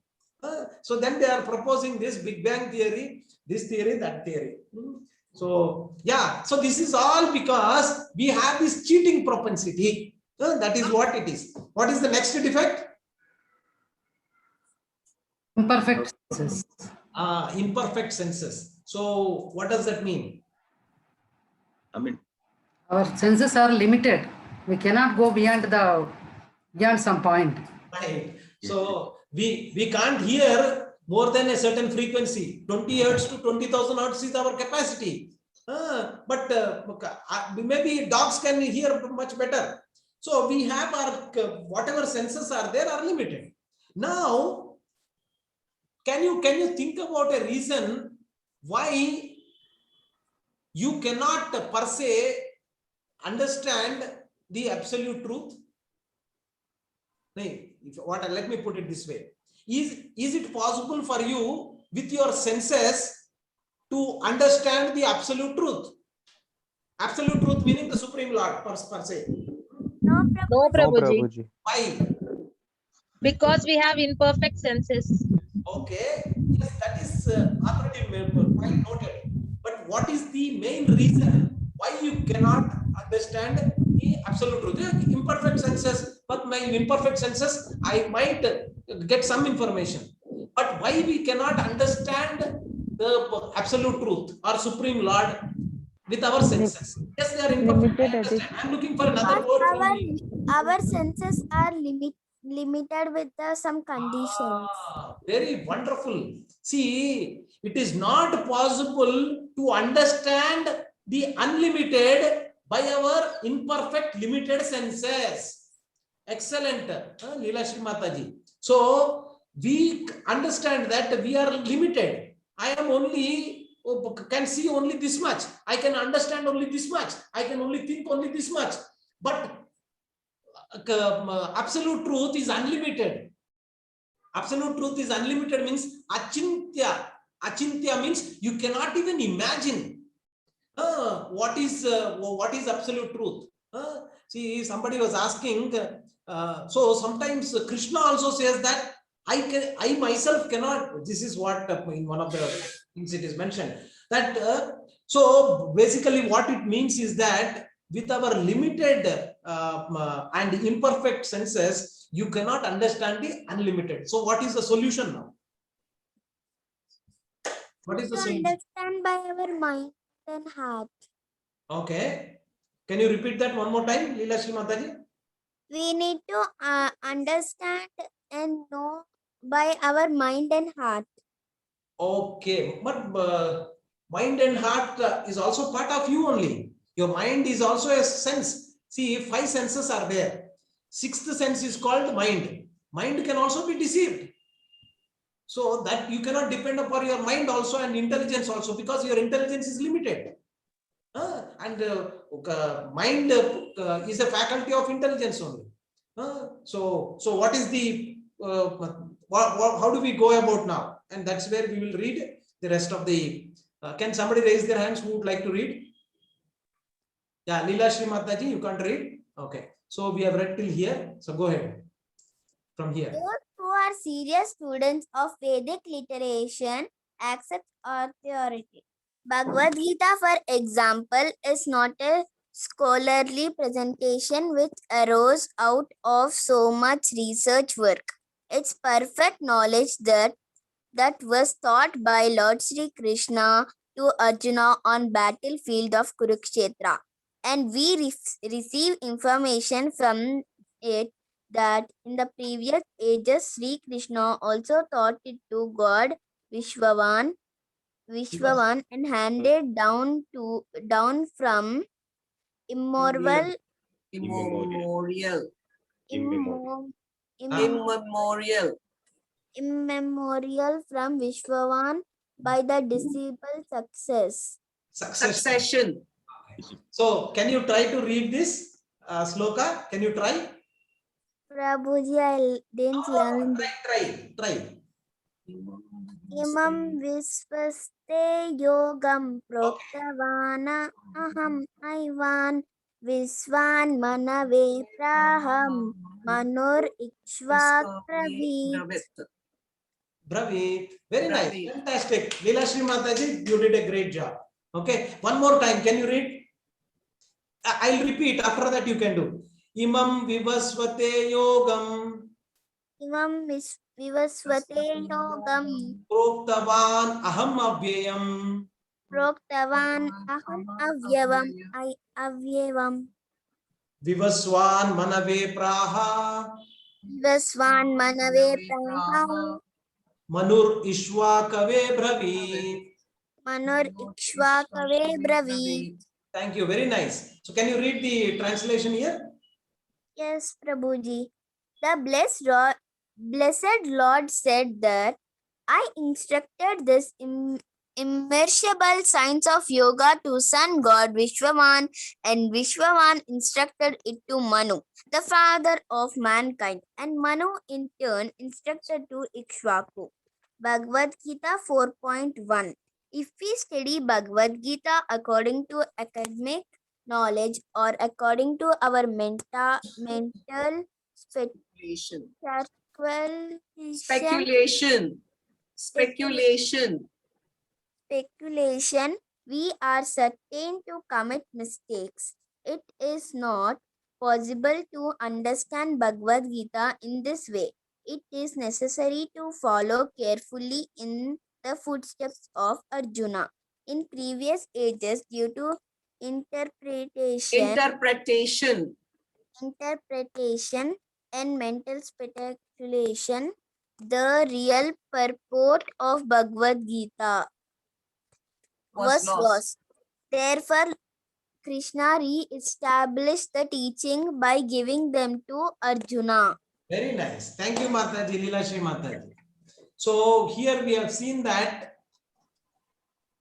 So then they are proposing this Big Bang theory, this theory, that theory. So yeah, so this is all because we have this cheating propensity. That is what it is. What is the next defect? Imperfect senses. Imperfect senses. So what does that mean? I mean, Our senses are limited. We cannot go beyond some point. Right. So we can't hear more than a certain frequency. 20 hertz to 20,000 hertz is our capacity. But maybe dogs can hear much better. So we have our whatever senses are there are limited. Now, can you think about a reason why you cannot per se understand the absolute truth? Let me put it this way. Is it possible for you with your senses to understand the absolute truth? Absolute truth meaning the Supreme Lord per se. No, No, Prabhuji. Prabhuji. Why? Because we have imperfect senses. Okay, yes, that is already quite noted. But what is the main reason why you cannot understand the absolute truth? Imperfect senses, but my imperfect senses, I might get some information. But why we cannot understand the absolute truth or Supreme Lord with our senses? Yes, they are imperfect. I understand. I'm looking for another word from you. Our senses are limited with some conditions. Very wonderful. See, it is not possible to understand the unlimited by our imperfect limited senses. Excellent, Leela Shri Mataji. So we understand that we are limited. I am only can see only this much. I can understand only this much. I can only think only this much. But absolute truth is unlimited. Absolute truth is unlimited means achintya. Achintya means you cannot even imagine what is absolute truth. See, somebody was asking. So sometimes Krishna also says that I myself cannot. This is what in one of the things it is mentioned that. So basically, what it means is that with our limited and imperfect senses, you cannot understand the unlimited. So what is the solution now? What is the To solution? understand by our mind and heart. Okay. Can you repeat that one more time, Leela Shri Mataji? We need to understand and know by our mind and heart. Okay, but mind and heart is also part of you only. Your mind is also a sense. See, 5 senses are there. 6th sense is called mind. Mind can also be deceived. So that you cannot depend upon your mind also and intelligence also, because your intelligence is limited. And mind is a faculty of intelligence only. So what is the how do we go about now? And that's where we will read the rest of the. Can somebody raise their hands who would like to read? Yeah, Leela Shri Mataji, you can't read. Okay, so we have read till here. So go ahead from here. Those who are serious students of Vedic literation accept authority. Bhagavad Gita, for example, is not a scholarly presentation which arose out of so much research work. It's perfect knowledge that was taught by Lord Sri Krishna to Arjuna on battlefield of Kurukshetra, and we receive information from it that in the previous ages Sri Krishna also taught it to God Vishwavan and handed down from immemorial Immemorial. Immemorial from Vishwavan by the disciple success. Succession. So can you try to read this sloka? Can you try? Prabhuji, I didn't learn. Try. Imam Visvaste Yogam Proktavana Aham Aivan Viswan Manave Praham Manor Ikshvakravi. Bravit. Very nice. Bravit. Fantastic. Leela Shri Mataji, you did a great job. Okay. One more time. Can you read? I'll repeat. After that you can do. Imam Vivasvate Yogam Imam Vivasvate Yogam Proktavan Aham Avyayam Proktavan Aham Avyevam Vivaswan Manave Praha Viswan Manave Praham Manur Ishwakave Bravit. Manor Ikshvakave Bravi. Thank you. Very nice. So can you read the translation here? Yes, Prabhuji. The blessed Lord said that I instructed this immeasurable science of yoga to sun god Vishwavan, and Vishwavan instructed it to Manu, the father of mankind, and Manu in turn instructed to Ikshvaku. Bhagavad Gita 4.1. If we study Bhagavad Gita according to academic knowledge or according to our mental speculation, we are certain to commit mistakes. It is not possible to understand Bhagavad Gita in this way. It is necessary to follow carefully in the footsteps of Arjuna. In previous ages, due to interpretation and mental speculation, the real purport of Bhagavad Gita was lost. Therefore, Krishna re-established the teaching by giving them to Arjuna. Very nice. Thank you, Mataji, Leela Shri Mataji. So here we have seen that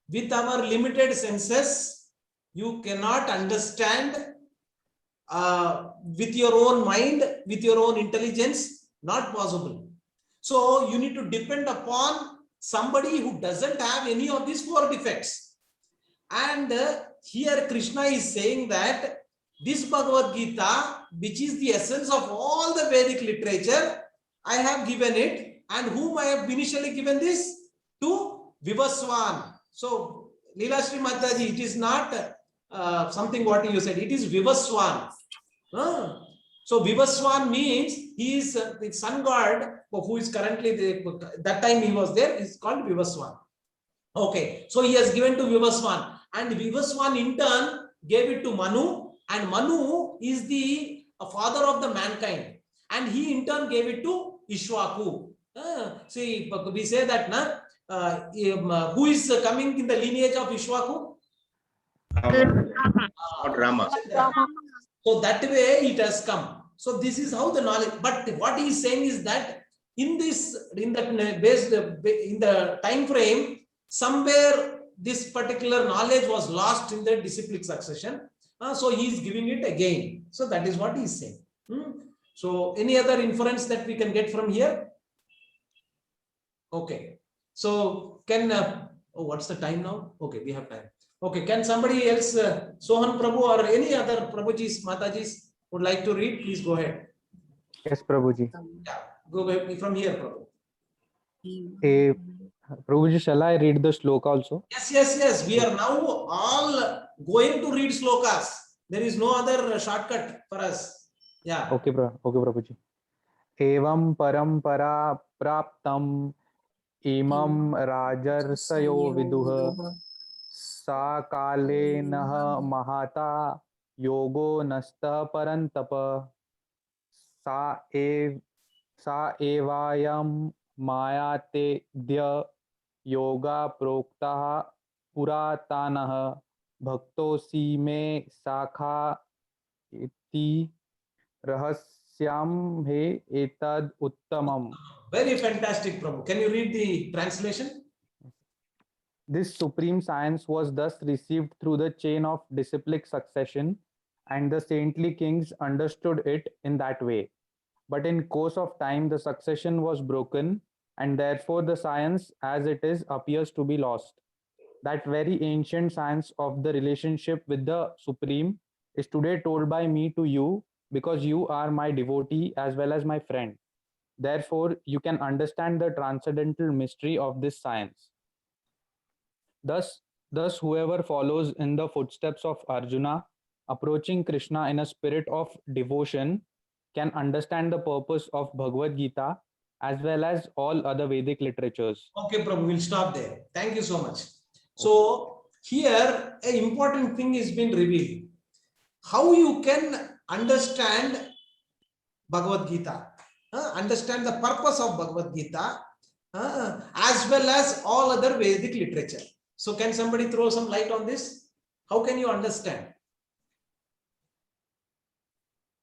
with our limited senses, you cannot understand with your own mind, with your own intelligence, not possible. So you need to depend upon somebody who doesn't have any of these 4 defects. And here Krishna is saying that this Bhagavad Gita, which is the essence of all the Vedic literature, I have given it. And whom I have initially given this? To Vivaswan. So Leela Shri Mataji, it is not something what you said, it is Vivaswan. So Vivaswan means he is the sun god who is currently that time he was there, is called Vivaswan. Okay, so he has given to Vivaswan, and Vivaswan in turn gave it to Manu, and Manu is the father of the mankind, and he in turn gave it to Ishwaku. See, we say that who is coming in the lineage of Ishwaku? Not Rama. So that way it has come. So this is how the knowledge. But what he is saying is that in the time frame, somewhere this particular knowledge was lost in the disciplic succession. So he is giving it again. So that is what he is saying. So any other inference that we can get from here? Okay. So can what's the time now? Okay, we have time. Okay, can somebody else, Sohan Prabhu or any other Prabhujis, Matajis would like to read? Please go ahead. Yes, Prabhuji. Yeah, go ahead from here, Prabhu. Prabhuji, shall I read the shloka also? Yes. We are now all going to read slokas. There is no other shortcut for us. Yeah. Okay, Prabhuji. Evam parampara praptam imam rajarsayo viduha sa kale nah mahata yogo nasta parantapa sa evayam mayate dya yoga prokta puratanah bhaktosi me sakha iti rahasya Tasyam he etad uttamam. Very fantastic, Prabhu. Can you read the translation? This supreme science was thus received through the chain of disciplic succession, and the saintly kings understood it in that way. But in course of time, the succession was broken, and therefore the science as it is appears to be lost. That very ancient science of the relationship with the Supreme is today told by me to you, because you are my devotee as well as my friend. Therefore, you can understand the transcendental mystery of this science. Thus, whoever follows in the footsteps of Arjuna, approaching Krishna in a spirit of devotion, can understand the purpose of Bhagavad Gita as well as all other Vedic literatures. Okay, Prabhu, we'll stop there. Thank you so much. So here, an important thing has been revealed. How you can understand Bhagavad Gita, understand the purpose of Bhagavad Gita, as well as all other Vedic literature. So can somebody throw some light on this? How can you understand?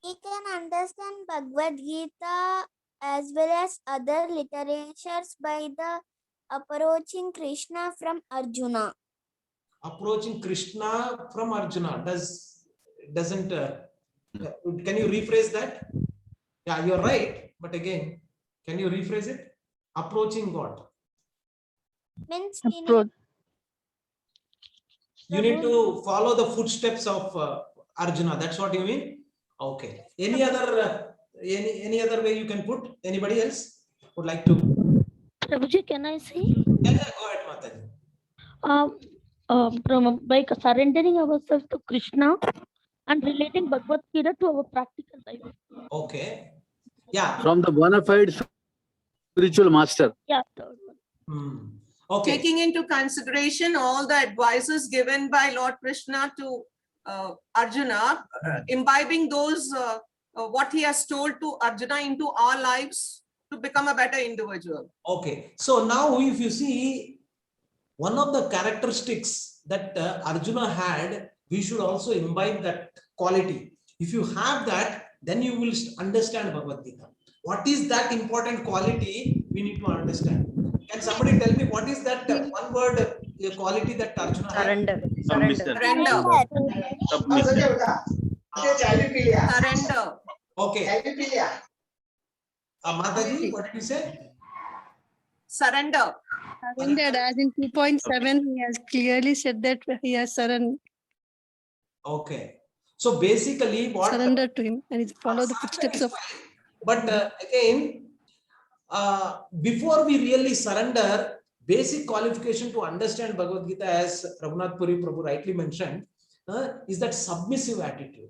We can understand Bhagavad Gita as well as other literatures by the approaching Krishna from Arjuna. Approaching Krishna from Arjuna doesn't can you rephrase that? Yeah, you're right, but again, can you rephrase it? Approaching God. Means You need to follow the footsteps of Arjuna. That's what you mean? Okay. Any other way you can put? Anybody else would like to? Prabhuji, can I say? Yeah, go ahead, Mataji. By surrendering ourselves to Krishna and relating Bhagavad Gita to our practical life. Okay. Yeah. From the bona fide spiritual master. Yeah. Okay. Taking into consideration all the advices given by Lord Krishna to Arjuna, imbibing those what he has told to Arjuna into our lives to become a better individual. Okay. So now if you see, one of the characteristics that Arjuna had, we should also imbibe that quality. If you have that, then you will understand Bhagavad Gita. What is that important quality we need to understand? Can somebody tell me what is that one word quality that Arjuna Surrender. had? Surrender. Surrender. Okay. Mataji, what did you say? Surrender. Surrendered, as in 2.7, he has clearly said that he has surrendered. Okay. So basically what? Surrendered to him and he followed the footsteps of. But again, before we really surrender, basic qualification to understand Bhagavad Gita, as Raghunath Puri Prabhu rightly mentioned, is that submissive attitude.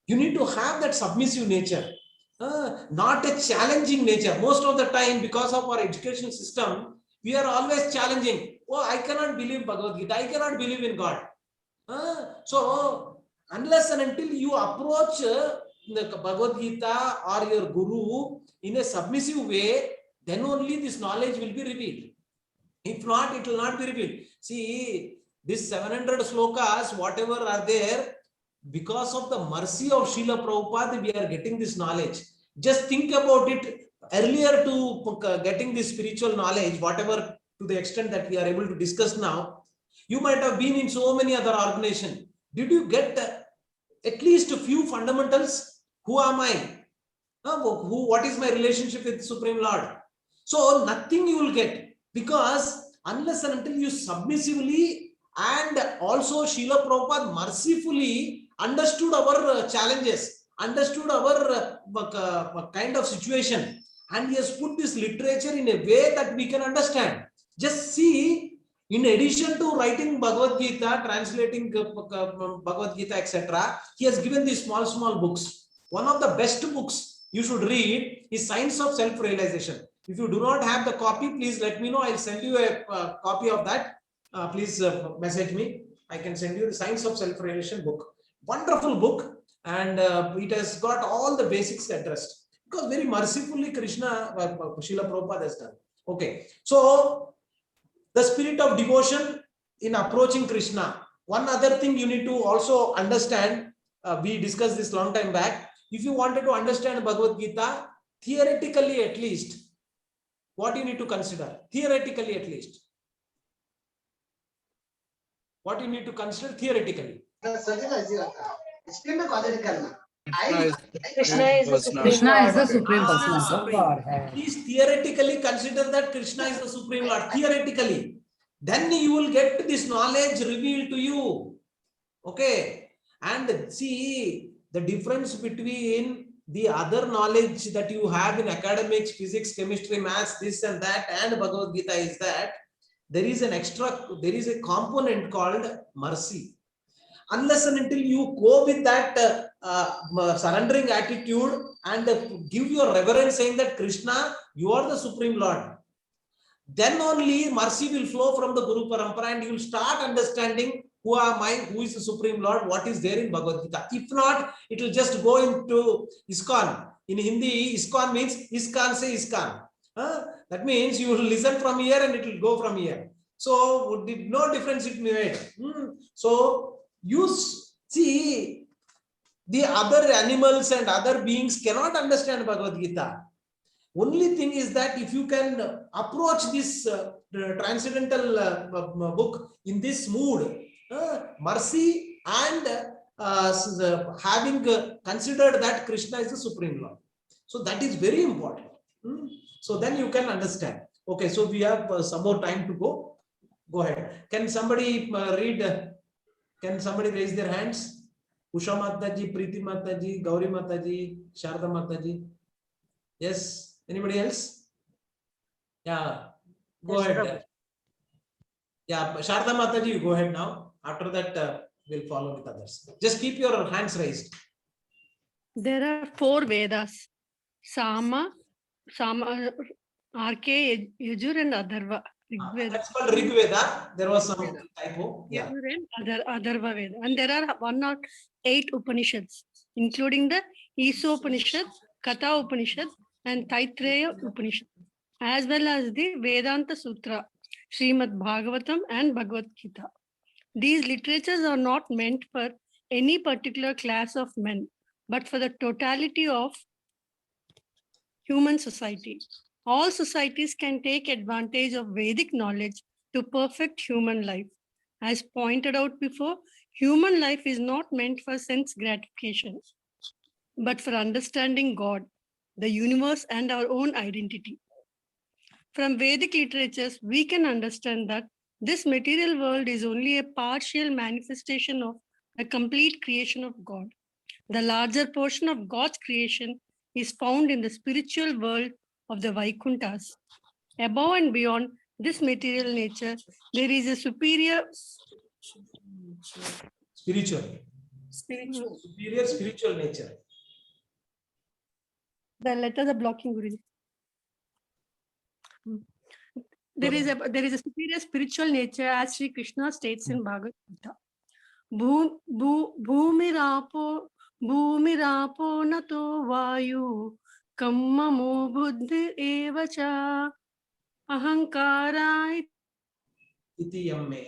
You need to have that submissive nature, not a challenging nature. Most of the time, because of our education system, we are always challenging. Oh, I cannot believe Bhagavad Gita. I cannot believe in God. So, unless and until you approach the Bhagavad Gita or your Guru in a submissive way, then only this knowledge will be revealed. If not, it will not be revealed. See, these 700 slokas, whatever are there, because of the mercy of Srila Prabhupada, we are getting this knowledge. Just think about it. Earlier to getting this spiritual knowledge, whatever to the extent that we are able to discuss now, you might have been in so many other organizations. Did you get at least a few fundamentals? Who am I? What is my relationship with Supreme Lord? So nothing you will get, because unless and until you submissively and also Srila Prabhupada mercifully understood our challenges, understood our kind of situation, and he has put this literature in a way that we can understand. Just see, in addition to writing Bhagavad Gita, translating Bhagavad Gita, etc., he has given these small books. One of the best books you should read is Science of Self-Realization. If you do not have the copy, please let me know. I'll send you a copy of that. Please message me. I can send you the Science of Self-Realization book. Wonderful book, and it has got all the basics addressed, because very mercifully Krishna, Srila Prabhupada has done. Okay, so the spirit of devotion in approaching Krishna. One other thing you need to also understand, we discussed this long time back, if you wanted to understand Bhagavad Gita, theoretically at least, what you need to consider? Theoretically at least. What you need to consider theoretically? Krishna is the supreme Krishna is the Lord. supreme Krishna is person. supreme. Please theoretically consider that Krishna is the supreme Lord. Theoretically. Then you will get this knowledge revealed to you. Okay. And see the difference between the other knowledge that you have in academics, physics, chemistry, maths, this and that, and Bhagavad Gita is that there is a component called mercy. Unless and until you go with that surrendering attitude and give your reverence saying that Krishna, you are the Supreme Lord, then only mercy will flow from the Guru Parampara and you will start understanding who am I, who is the Supreme Lord, what is there in Bhagavad Gita. If not, it will just go into ISKCON. In Hindi, ISKCON means ISKCON say ISKCON. That means you will listen from here and it will go from here. So no difference it made. So you see, the other animals and other beings cannot understand Bhagavad Gita. Only thing is that if you can approach this transcendental book in this mood, mercy and having considered that Krishna is the Supreme Lord. So that is very important. So then you can understand. Okay, so we have some more time to go. Go ahead. Can somebody read? Can somebody raise their hands? Usha Mataji, Preeti Mataji, Gauri Mataji, Sharda Mataji. Yes. Anybody else? Yeah. Go ahead. Yeah, Sharda Mataji, you go ahead now. After that, we'll follow with others. Just keep your hands raised. There are 4 Vedas: Sama, RK, Yajur, and Atharva. That's called Rig Veda. There was some typo. Yeah. Atharva Veda. And there are 108 Upanishads, including the Isopanishad, Katha Upanishad, and Taittiriya Upanishad, as well as the Vedanta Sutra, Srimad Bhagavatam, and Bhagavad Gita. These literatures are not meant for any particular class of men, but for the totality of human society. All societies can take advantage of Vedic knowledge to perfect human life. As pointed out before, human life is not meant for sense gratification, but for understanding God, the universe, and our own identity. From Vedic literatures, we can understand that this material world is only a partial manifestation of the complete creation of God. The larger portion of God's creation is found in the spiritual world of the Vaikunthas. Above and beyond this material nature, there is a superior Superior spiritual nature. The letters are blocking, Guruji. There is a superior spiritual nature, as Sri Krishna states in Bhagavad Gita. Bhumirapo nato vayu kammamo buddhi evacha ahankara iti yamme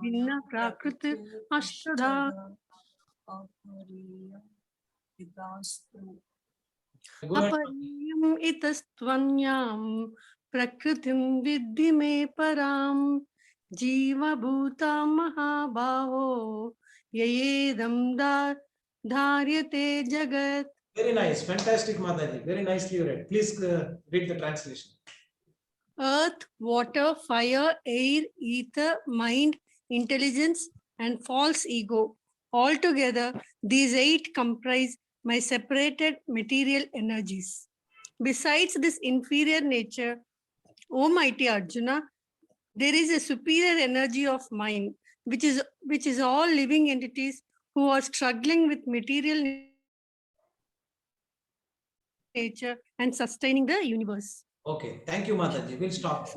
vinna prakriti ashtadha. Apariyam itastvanyam prakritim vidhi me param jiva bhuta mahabhavo yayedam dharyate jagat. Very nice. Fantastic, Mataji. Very nicely read. Please read the translation. Earth, water, fire, air, ether, mind, intelligence, and false ego. Altogether, these 8 comprise my separated material energies. Besides this inferior nature, O mighty Arjuna, there is a superior energy of mind, which is all living entities who are struggling with material nature and sustaining the universe. Okay, thank you, Mataji. We'll stop.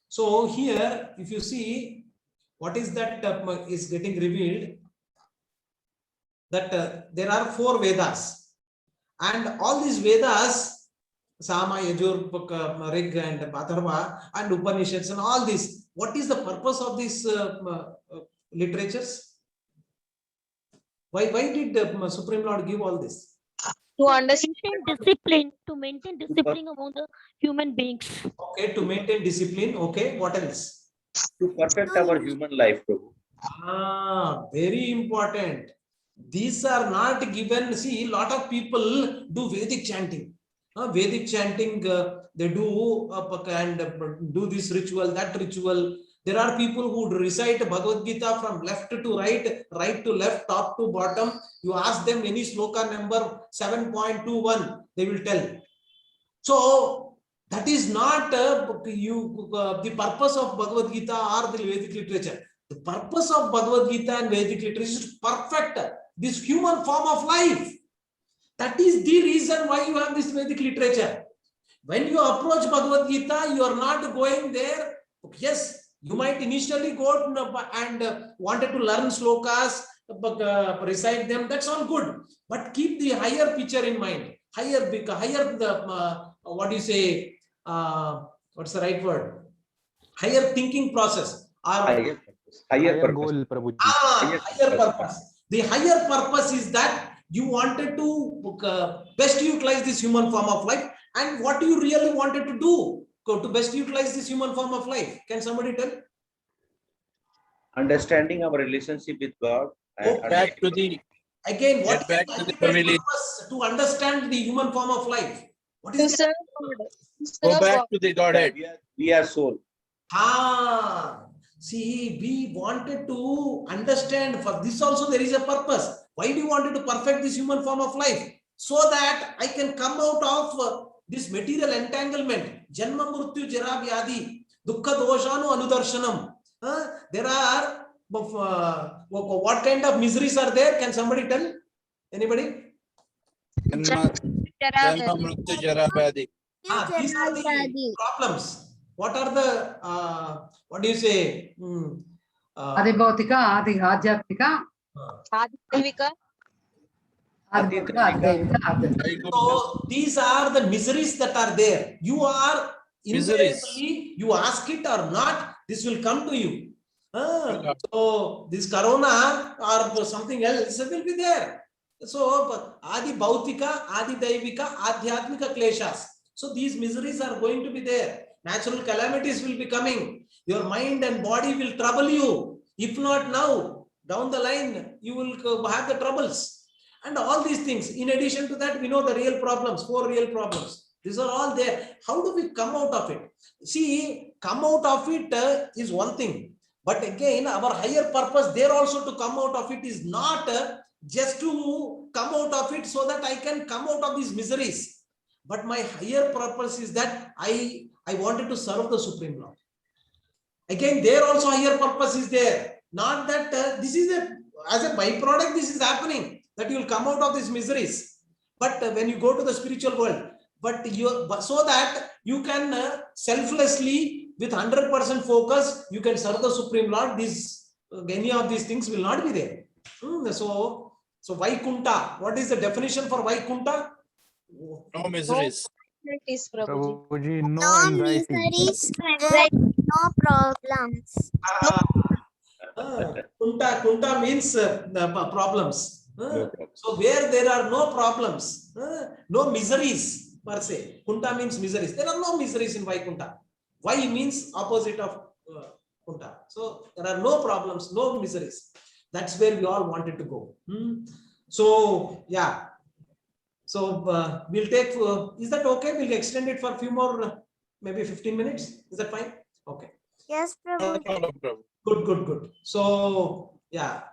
So here, if you see, what is that is getting revealed, that there are 4 Vedas, and all these Vedas, Sama, Yajur, Rig, and Atharva, and Upanishads, and all this, what is the purpose of these literatures? Why did the Supreme Lord give all this? To understand To maintain discipline among the human beings. Okay, to maintain discipline. Okay, what else? To perfect our human life, Prabhu. Very important. These are not given. See, a lot of people do Vedic chanting. Vedic chanting, they do and do this ritual, that ritual. There are people who recite Bhagavad Gita from left to right, right to left, top to bottom. You ask them any sloka number 7.21, they will tell. So that is not the purpose of Bhagavad Gita or the Vedic literature. The purpose of Bhagavad Gita and Vedic literature is to perfect this human form of life. That is the reason why you have this Vedic literature. When you approach Bhagavad Gita, you are not going there. Yes, you might initially go and wanted to learn slokas, recite them. That's all good. But keep the higher picture in mind. Higher what do you say? What's the right word? Higher thinking process. Higher goal, Prabhuji. Higher purpose. The higher purpose is that you wanted to best utilize this human form of life. And what you really wanted to do to best utilize this human form of life? Can somebody tell? Understanding our relationship with God. And back to the again, what back is to the the family. purpose to understand the human form of life? What is serve Go back to the Godhead. We are soul. See, we wanted to understand. For this also there is a purpose. Why do you want to perfect this human form of life? So that I can come out of this material entanglement. Janma murtyu jara vyadi dukkha doshanu anudarshanam. There are what kind of miseries are there? Can somebody tell? Anybody? Janma mrityu jara vyadi. These are the problems. What are the what do you say? Adibhautika, Adi Adhyatmika. So these are the miseries that are there. You are invariably, you ask it or not, this will come to you. So this corona or something else will be there. So Adi Bhautika, Adi Daivika, Adhyatmika Kleshas. So these miseries are going to be there. Natural calamities will be coming. Your mind and body will trouble you. If not now, down the line, you will have the troubles. And all these things. In addition to that, we know the real problems, 4 real problems. These are all there. How do we come out of it? See, come out of it is one thing. But again, our higher purpose there also to come out of it is not just to come out of it so that I can come out of these miseries. But my higher purpose is that I wanted to serve the Supreme Lord. Again, there also higher purpose is there. Not that this is as a byproduct, this is happening, that you will come out of these miseries. But when you go to the spiritual world, so that you can selflessly, with 100% focus, you can serve the Supreme Lord. Any of these things will not be there. So Vaikuntha, what is the definition for Vaikuntha? No miseries. Prabhuji, no No anxiety. miseries, no problems. Kunta means problems. So where there are no problems, no miseries per se. Kunta means miseries. There are no miseries in Vaikuntha. Vai means opposite of Kunta. So there are no problems, no miseries. That's where we all wanted to go. So yeah. So we'll take, is that okay? We'll extend it for a few more, maybe 15 minutes. Is that fine? Okay. Yes, Prabhu. Good. So yeah.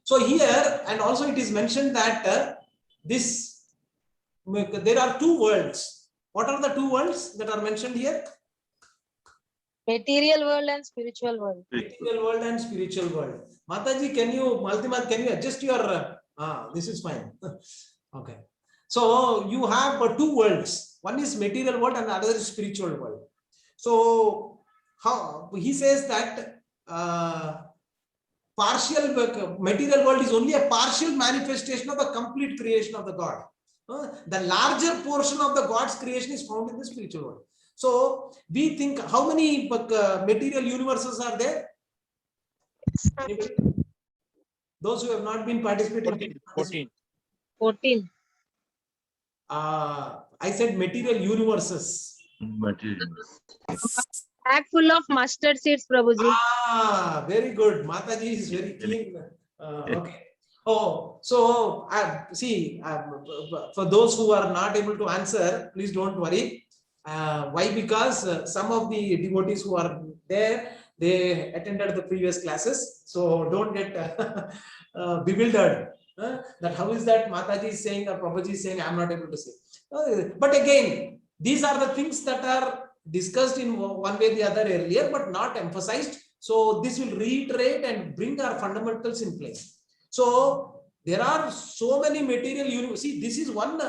So here, and also it is mentioned that there are 2 worlds. What are the 2 worlds that are mentioned here? Material world and spiritual world. Material world and spiritual world. Mataji, can you adjust your, this is fine. Okay. So you have 2 worlds. One is material world and another is spiritual world. So how he says that partial material world is only a partial manifestation of the complete creation of the God. The larger portion of the God's creation is found in the spiritual world. So we think, how many material universes are there? Those who have not been participating. 14. 14. I said material universes. Materials. Bag full of mustard seeds, Prabhuji. Very good. Mataji is very keen. Okay. Oh, so see, for those who are not able to answer, please don't worry. Why? Because some of the devotees who are there, they attended the previous classes. So don't get bewildered. That how is that Mataji is saying or Prabhuji is saying, I'm not able to say. But again, these are the things that are discussed in one way or the other earlier, but not emphasized. So this will reiterate and bring our fundamentals in place. So there are so many material universe. See, this is one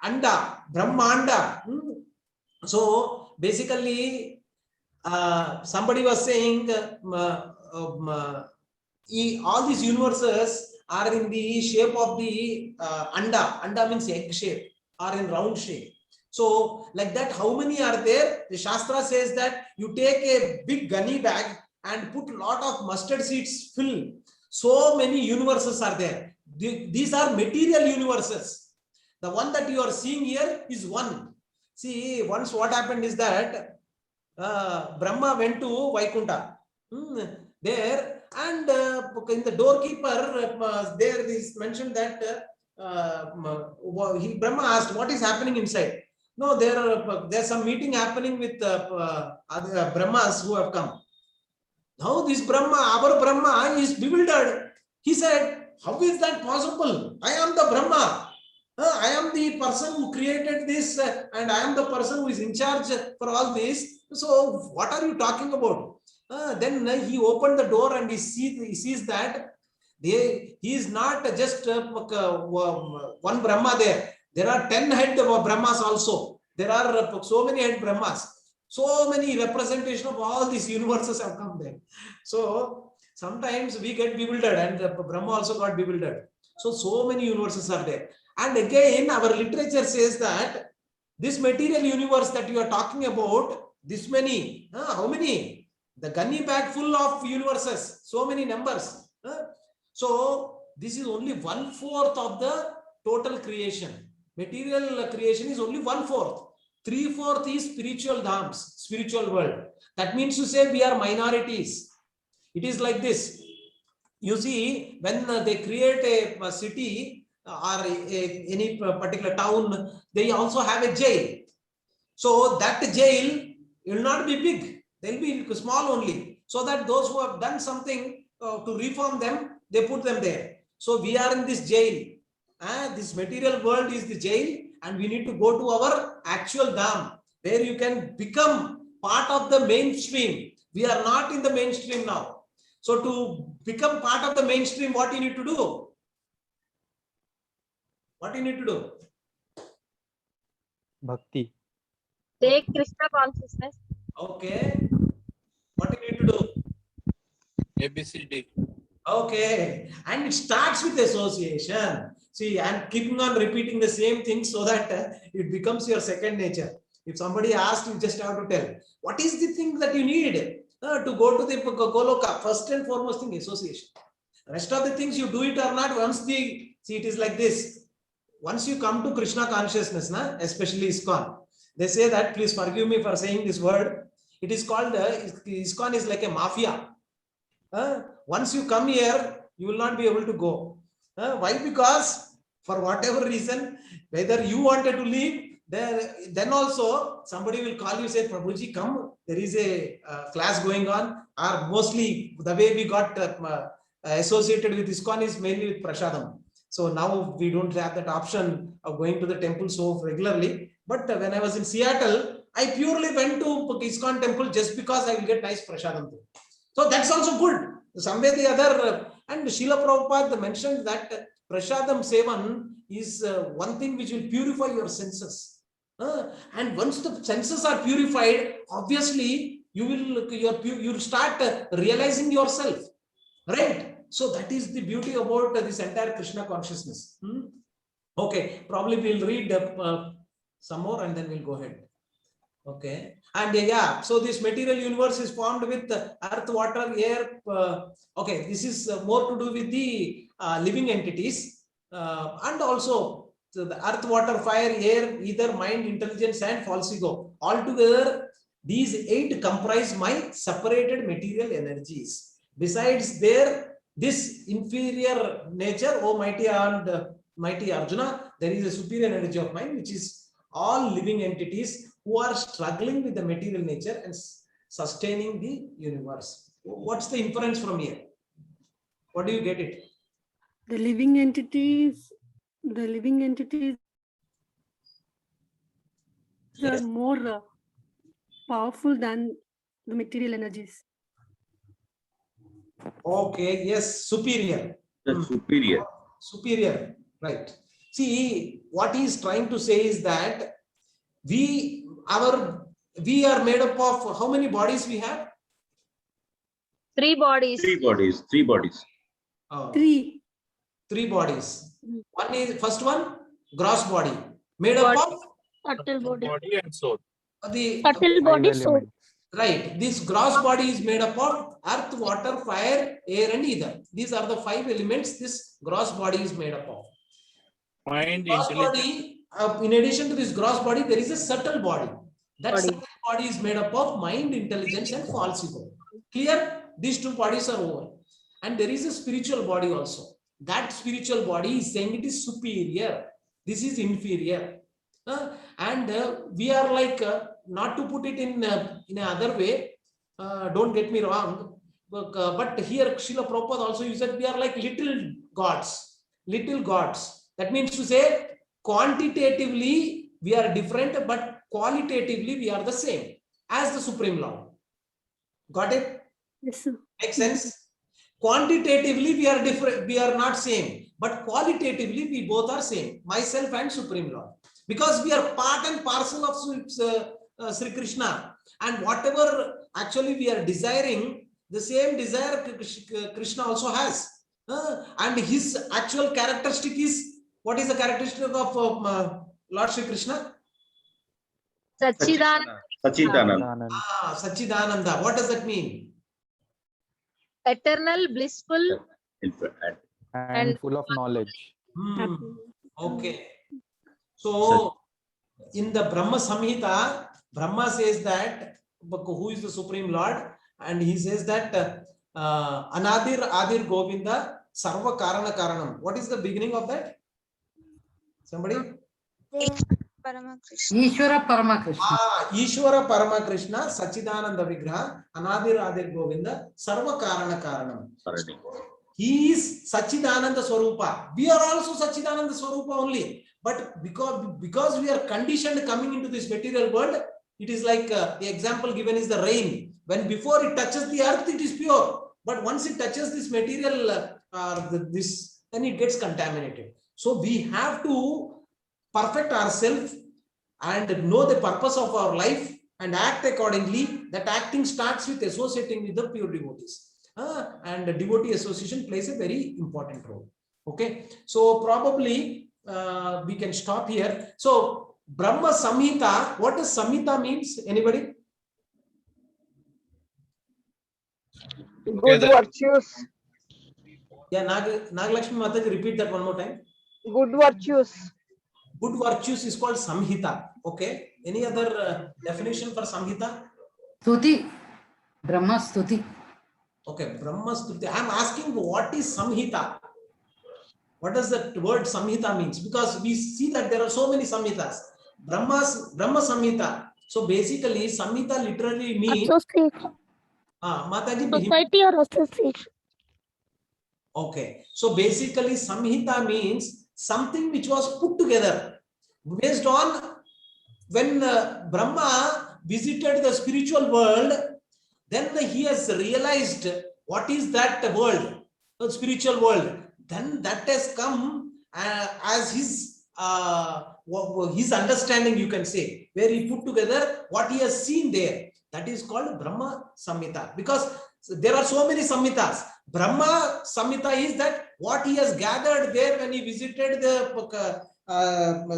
anda, Brahmanda. So basically, somebody was saying all these universes are in the shape of the anda. Anda means egg shape or in round shape. So like that, how many are there? The Shastra says that you take a big gunny bag and put a lot of mustard seeds fill. So many universes are there. These are material universes. The one that you are seeing here is one. See, once what happened is that Brahma went to Vaikunta. There and in the doorkeeper, there is mentioned that Brahma asked, what is happening inside? No, there's some meeting happening with other Brahmas who have come. Now this Brahma, our Brahma, is bewildered. He said, how is that possible? I am the Brahma. I am the person who created this and I am the person who is in charge for all this. So what are you talking about? Then he opened the door and he sees that he is not just one Brahma there. There are 10 head Brahmas also. There are so many head Brahmas. So many representation of all these universes have come there. So sometimes we get bewildered and Brahma also got bewildered. So many universes are there. And again, our literature says that this material universe that you are talking about, this many, how many? The gunny bag full of universes, so many numbers. So this is only 1/4 of the total creation. Material creation is only 1/4. 3/4 is spiritual dhams, spiritual world. That means to say we are minorities. It is like this. You see, when they create a city or any particular town, they also have a jail. So that jail will not be big. They'll be small only. So that those who have done something to reform them, they put them there. So we are in this jail. This material world is the jail. And we need to go to our actual dham, where you can become part of the mainstream. We are not in the mainstream now. So to become part of the mainstream, what you need to do? What you need to do? Bhakti. Take Krishna consciousness. Okay. What you need to do? ABCD. Okay. And it starts with association. See, I'm keeping on repeating the same thing so that it becomes your second nature. If somebody asks, you just have to tell. What is the thing that you need to go to the Goloka? First and foremost thing, association. Rest of the things you do it or not, see, it is like this. Once you come to Krishna consciousness, especially ISKCON, they say that, please forgive me for saying this word. It is called, ISKCON is like a mafia. Once you come here, you will not be able to go. Why? Because for whatever reason, whether you wanted to leave, then also somebody will call you, say, Prabhuji, come, there is a class going on. Or mostly the way we got associated with ISKCON is mainly with Prasadam. So now we don't have that option of going to the temple so regularly. But when I was in Seattle, I purely went to ISKCON temple just because I will get nice Prasadam. So that's also good. Some way the other, and Srila Prabhupada mentioned that Prasadam Sevan is one thing which will purify your senses. And once the senses are purified, obviously you will start realizing yourself, right? So that is the beauty about this entire Krishna consciousness. Okay, probably we'll read some more and then we'll go ahead. Okay, and yeah, so this material universe is formed with earth, water, air. Okay, this is more to do with the living entities, and also the earth, water, fire, air, ether, mind, intelligence, and false ego. Altogether, these 8 comprise my separated material energies. Besides this inferior nature, oh mighty and mighty Arjuna, there is a superior energy of mind, which is all living entities who are struggling with the material nature and sustaining the universe. What's the inference from here? What do you get it? The living entities are more powerful than the material energies. Okay, yes, superior. The superior. Superior, right. See, what he is trying to say is that we are made up of how many bodies we have? 3 bodies. 3 bodies. 3 bodies. Oh, Three. 3 bodies. One is first one, gross body, made up of Subtle body. Body and soul. the Subtle body, soul. right. This gross body is made up of earth, water, fire, air, and ether. These are the 5 elements this gross body is made up of. Mind, Gross intelligence. body, in addition to this gross body, there is a subtle body. That subtle body is made up of mind, intelligence, and false ego. Clear? These 2 bodies are over. And there is a spiritual body also. That spiritual body is saying it is superior. This is inferior. And we are like, not to put it in another way, don't get me wrong, but here Srila Prabhupada also used that we are like little gods. Little gods. That means to say, quantitatively we are different, but qualitatively we are the same as the Supreme Lord. Got it? Yes, sir. Makes sense? Quantitatively we are different, we are not same, but qualitatively we both are same, myself and Supreme Lord, because we are part and parcel of Sri Krishna, and whatever actually we are desiring, the same desire Krishna also has, and his actual characteristic is, what is the characteristic of Lord Sri Krishna? Sachidananda. Sachidananda. Sachidananda. What does that mean? Eternal, blissful, and full of knowledge. Okay. So in the Brahma Samhita, Brahma says that who is the Supreme Lord, and he says that Anadir Adir Govinda Sarva Karana Karanam. What is the beginning of that? Somebody? Ishvara Paramakrishna. Ishvara Paramakrishna, Sachidananda Vigraha, Anadir Adir Govinda, Sarva Karana Karanam. He is Sachidananda Swarupa. We are also Sachidananda Swarupa only. But because we are conditioned coming into this material world, it is like the example given is the rain. When before it touches the earth, it is pure. But once it touches this material, then it gets contaminated. So we have to perfect ourselves and know the purpose of our life and act accordingly. That acting starts with associating with the pure devotees. And the devotee association plays a very important role. Okay, so probably we can stop here. So Brahma Samhita, what does Samhita means? Anybody? Good virtues. Yeah, Nagalakshmi Mataji, repeat that one more time. Good virtues. Good virtues is called Samhita. Okay. Any other definition for Samhita? Stuti. Brahma Stuti. Okay, Brahma Stuti. I am asking what is Samhita? What does that word Samhita means? Because we see that there are so many Samhitas. Brahma Samhita. So basically, Samhita literally means Association. Mataji. Society or association. Okay. So basically, Samhita means something which was put together based on when Brahma visited the spiritual world, then he has realized what is that world, the spiritual world. Then that has come as his understanding, you can say, where he put together what he has seen there. That is called Brahma Samhita, because there are so many Samhitas. Brahma Samhita is that what he has gathered there when he visited the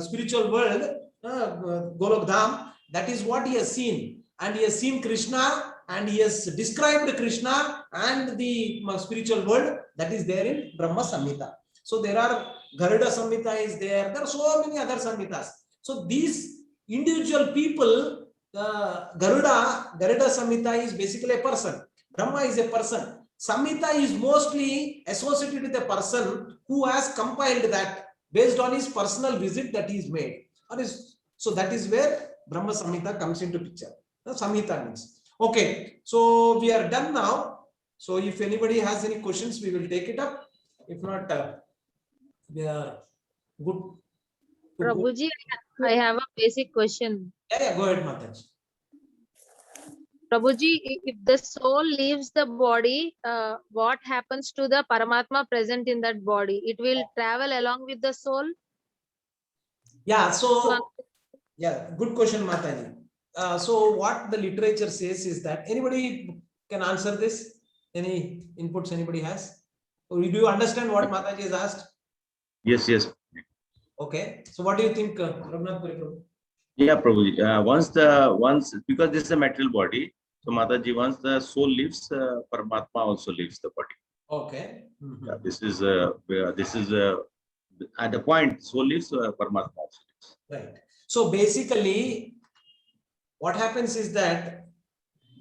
spiritual world, Golok Dham, that is what he has seen. And he has seen Krishna and he has described Krishna and the spiritual world that is there in Brahma Samhita. So there are Garuda Samhita is there. There are so many other Samhitas. So these individual people, Garuda Samhita is basically a person. Brahma is a person. Samhita is mostly associated with a person who has compiled that based on his personal visit that he is made. So that is where Brahma Samhita comes into picture. Samhita means. Okay, so we are done now. So if anybody has any questions, we will take it up. If not, we are good. Prabhuji, I have a basic question. Yeah, go ahead, Mataji. Prabhuji, if the soul leaves the body, what happens to the Paramatma present in that body? It will travel along with the soul? Yeah, so yeah, good question, Mataji. So what the literature says is that anybody can answer this? Any inputs anybody has? Or do you understand what Mataji has asked? Yes, yes. Okay. So what do you think, Raghunath Puri Prabhu? Yeah, Prabhuji. Once because this is a material body, so Mataji, once the soul leaves, Paramatma also leaves the body. Okay. Yeah, this is at the point soul leaves, Paramatma also leaves. Right. So basically, what happens is that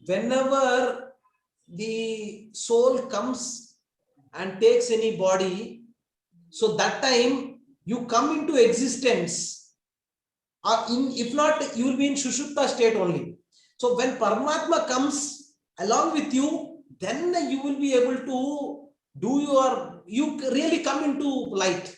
whenever the soul comes and takes any body, so that time you come into existence. If not, you will be in Shushupta state only. So when Paramatma comes along with you, then you will be able to do you really come into light.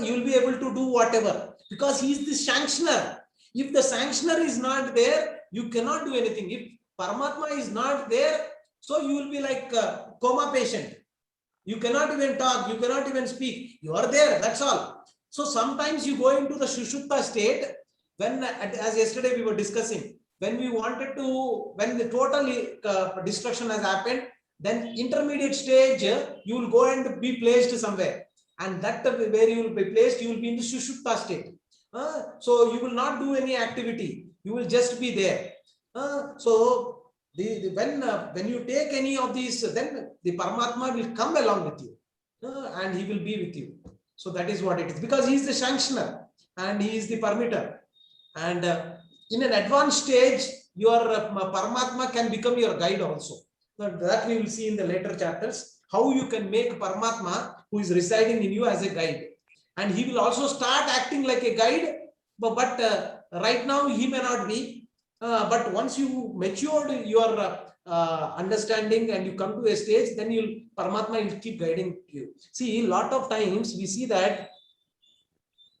You will be able to do whatever, because he is the sanctioner. If the sanctioner is not there, you cannot do anything. If Paramatma is not there, so you will be like a coma patient. You cannot even talk, you cannot even speak. You are there, that's all. So sometimes you go into the Shushupta state, when, as yesterday we were discussing, when the total destruction has happened, then intermediate stage, you will go and be placed somewhere. And that where you will be placed, you will be in the Shushupta state. So you will not do any activity. You will just be there. So when you take any of these, then the Paramatma will come along with you and he will be with you. So that is what it is, because he is the sanctioner and he is the permitter. And in an advanced stage, your Paramatma can become your guide also. That we will see in the later chapters, how you can make Paramatma, who is residing in you, as a guide. And he will also start acting like a guide, but right now he may not be. But once you matured your understanding and you come to a stage, then Paramatma will keep guiding you. See, a lot of times we see that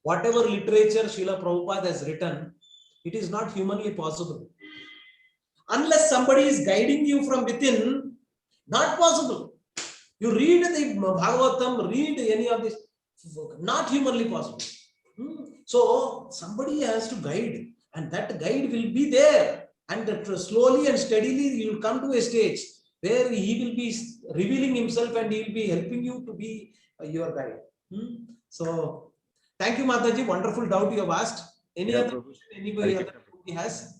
whatever literature Srila Prabhupada has written, it is not humanly possible. Unless somebody is guiding you from within, not possible. You read the Bhagavatam, read any of this, not humanly possible. So somebody has to guide, and that guide will be there. And slowly and steadily you will come to a stage where he will be revealing himself and he will be helping you to be your guide. So thank you, Mataji. Wonderful doubt you have asked. Any other question anybody has?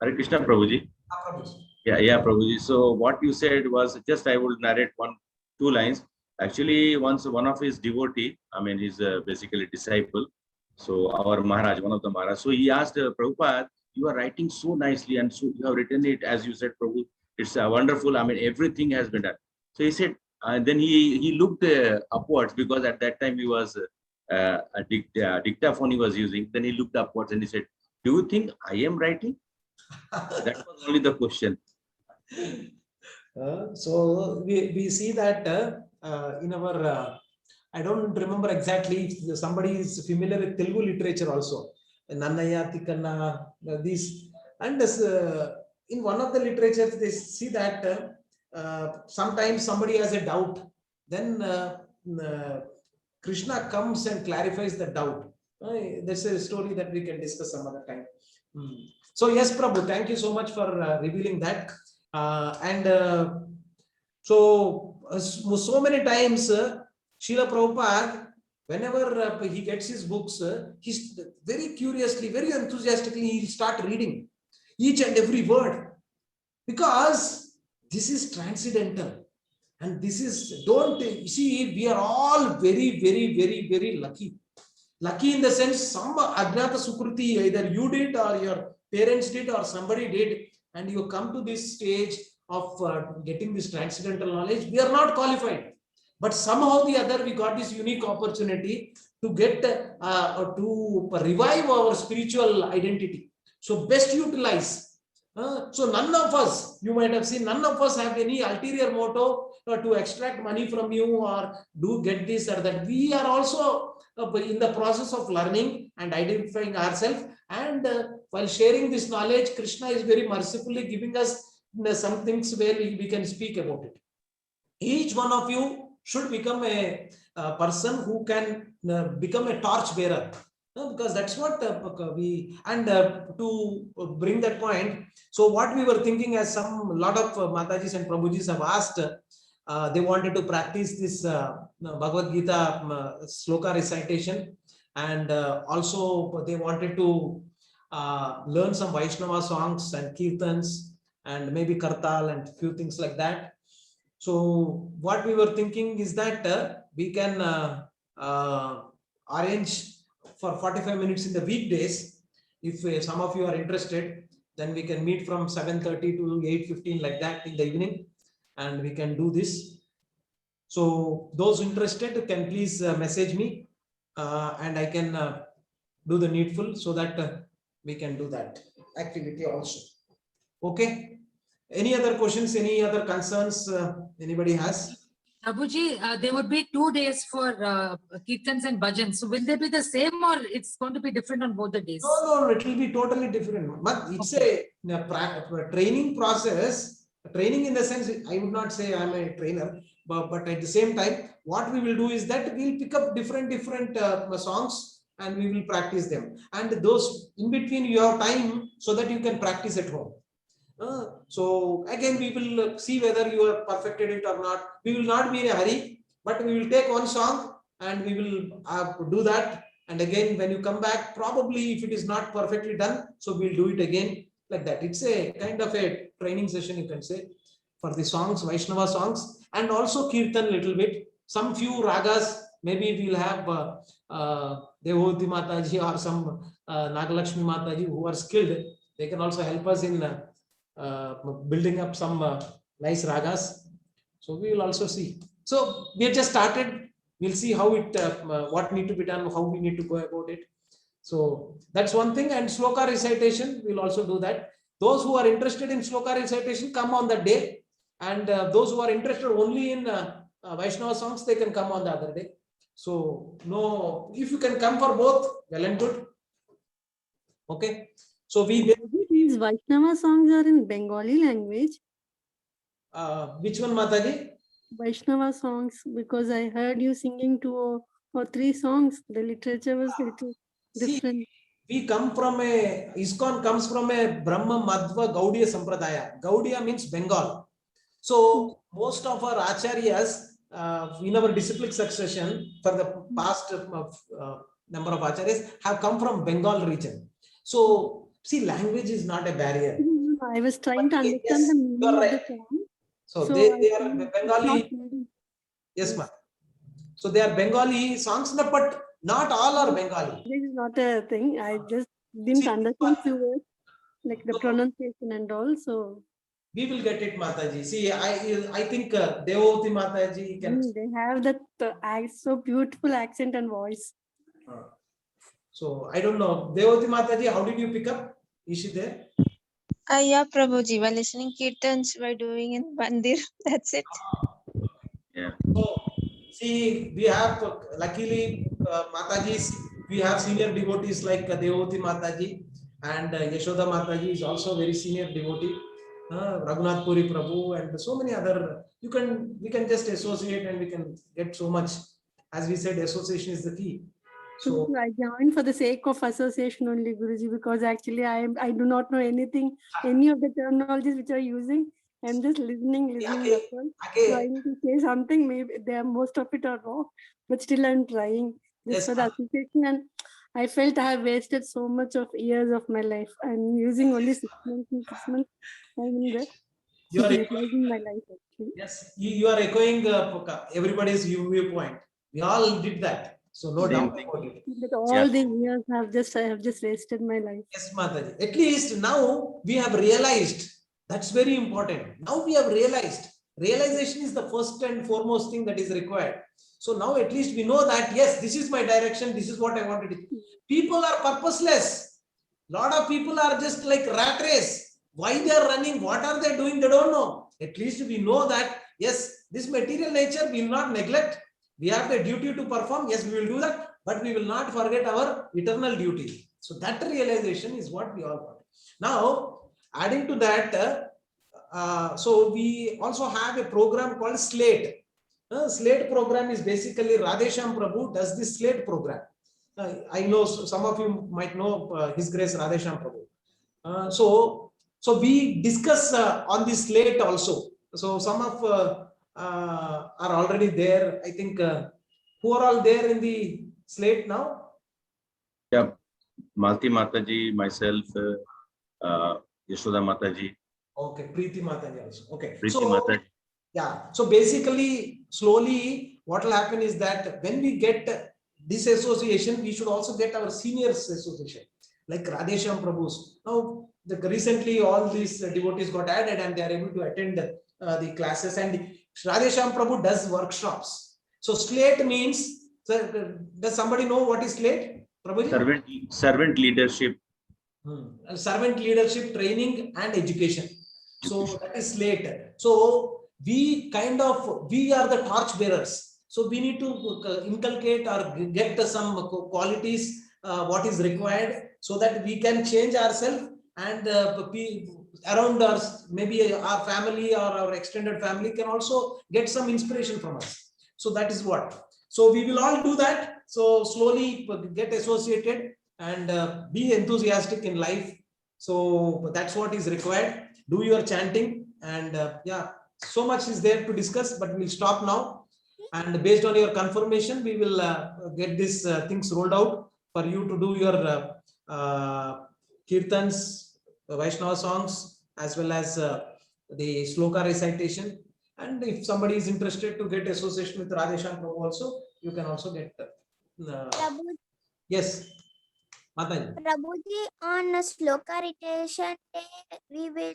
Hare Krishna, Prabhuji. Prabhuji. Yeah, Prabhuji. So what you said was just, I will narrate two lines. Actually, once one of his devotee, I mean, he's basically a disciple. So our Maharaj, one of the Maharaj. So he asked Prabhupada, you are writing so nicely, and so you have written it, as you said, Prabhu. It's wonderful. I mean, everything has been done. So he said, and then he looked upwards, because at that time he was a dictaphone he was using. Then he looked upwards and he said, do you think I am writing? That was only the question. So we see that in our, I don't remember exactly if somebody is familiar with Telugu literature also. Nannaya, Tikkanna, these, and in one of the literatures they see that sometimes somebody has a doubt, then Krishna comes and clarifies the doubt. That's a story that we can discuss some other time. So yes, Prabhu, thank you so much for revealing that. So many times Srila Prabhupada whenever he gets his books, he's very curiously, very enthusiastically, he'll start reading each and every word, because this is transcendental. And this is, don't you see, we are all very, very, very, very lucky. Lucky in the sense, some Ajnata Sukruti, either you did or your parents did or somebody did, and you come to this stage of getting this transcendental knowledge. We are not qualified, but somehow the other we got this unique opportunity to get to revive our spiritual identity. So best utilize. So none of us, you might have seen, none of us have any ulterior motive to extract money from you or do get this or that. We are also in the process of learning and identifying ourselves. And while sharing this knowledge, Krishna is very mercifully giving us some things where we can speak about it. Each one of you should become a person who can become a torch bearer. Because that's what we, and to bring that point, so what we were thinking, as lot of Matajis and Prabhujis have asked, they wanted to practice this Bhagavad Gita sloka recitation, and also they wanted to learn some Vaishnava songs and kirtans and maybe kartal and few things like that. So what we were thinking is that we can arrange for 45 minutes in the weekdays. If some of you are interested, then we can meet from 7:30 to 8:15 like that in the evening, and we can do this. So those interested can please message me, and I can do the needful so that we can do that activity also. Okay. Any other questions? Any other concerns anybody has? Prabhuji, there would be 2 days for kirtans and bhajans. So will they be the same, or it's going to be different on both the days? No, it will be totally different. But it's a training process. Training in the sense, I would not say I'm a trainer, but at the same time, what we will do is that we'll pick up different songs and we will practice them. And those in between you have time so that you can practice at home. So again, we will see whether you have perfected it or not. We will not be in a hurry, but we will take one song and we will do that. And again, when you come back, probably if it is not perfectly done, so we'll do it again like that. It's a kind of a training session, you can say, for the songs, Vaishnava songs, and also kirtan little bit. Some few ragas, maybe we'll have Devoti Mataji or some Nagalakshmi Mataji who are skilled. They can also help us in building up some nice ragas. So we will also see. So we have just started. We'll see how it, what need to be done, how we need to go about it. So that's one thing. And sloka recitation, we'll also do that. Those who are interested in sloka recitation, come on that day. And those who are interested only in Vaishnava songs, they can come on the other day. So no, if you can come for both, well and good. Okay. So these Vaishnava songs are in Bengali language. Which one, Mataji? Vaishnava songs, because I heard you singing 2 or 3 songs. The literature was little different. We come from a, ISKCON comes from a Brahma Madhva Gaudiya Sampradaya. Gaudiya means Bengal. So most of our acharyas in our disciplic succession for the past number of acharyas have come from Bengal region. So see, language is not a barrier. I was trying to understand the meaning of the song. So they are Bengali. Yes, ma'am. So they are Bengali songs, but not all are Bengali. This is not a thing. I just didn't understand few words, like the pronunciation and all. So we will get it, Mataji. See, I think Devoti Mataji can. They have that so beautiful accent and voice. So I don't know. Devoti Mataji, how did you pick up? Is she there? Yeah, Prabhuji, while listening kirtans we're doing in Mandir. That's it. Yeah. So see, we have luckily Matajis, we have senior devotees like Devoti Mataji, and Yashoda Mataji is also very senior devotee. Raghunath Puri Prabhu and so many other. We can just associate and we can get so much. As we said, association is the key. So I joined for the sake of association only, Guruji, because actually I do not know anything, any of the terminologies which are using. I'm just listening. That's all. Trying to say something. Maybe most of it are wrong, but still I'm trying. Yes, for the ma'am. association, and I felt I have wasted so much of years of my life. I'm using only 6 months and 6 months. I'm in the You are utilizing my life actually. Yes, you are echoing everybody's viewpoint. We all did that. So no Same doubt thing. about it. But all Yeah. the years I have just wasted my life. Yes, Mataji. At least now we have realized. That's very important. Now we have realized. Realization is the first and foremost thing that is required. So now at least we know that, yes, this is my direction. This is what I want to do. People are purposeless. Lot of people are just like rat race. Why they are running? What are they doing? They don't know. At least we know that, yes, this material nature we will not neglect. We have the duty to perform. Yes, we will do that, but we will not forget our eternal duty. So that realization is what we all want. Now, adding to that, so we also have a program called SLATE. SLATE program is basically Radhesham Prabhu does this SLATE program. I know some of you might know His Grace Radhesham Prabhu. So we discuss on this SLATE also. So some of are already there. I think who are all there in the SLATE now? Yeah, Malti Mataji, myself, Yashoda Mataji. Okay, Preeti Mataji also. Okay. Preeti So, Mataji. yeah. So basically, slowly, what will happen is that when we get this association, we should also get our seniors association, like Radhesham Prabhu's. Now, recently, all these devotees got added and they are able to attend the classes. And Radhesham Prabhu does workshops. So SLATE means, does somebody know what is SLATE? Prabhuji? Servant leadership. Servant leadership training and education. So that is SLATE. So we are the torch bearers. So we need to inculcate or get some qualities, what is required, so that we can change ourselves and around us, maybe our family or our extended family can also get some inspiration from us. So that is what. So we will all do that. So slowly get associated and be enthusiastic in life. So that's what is required. Do your chanting and yeah, so much is there to discuss, but we'll stop now. And based on your confirmation, we will get these things rolled out for you to do your kirtans, Vaishnava songs, as well as the sloka recitation. And if somebody is interested to get association with Radhesham Prabhu also, you can also get. Yes, Mataji. Prabhuji, on sloka recitation day, we will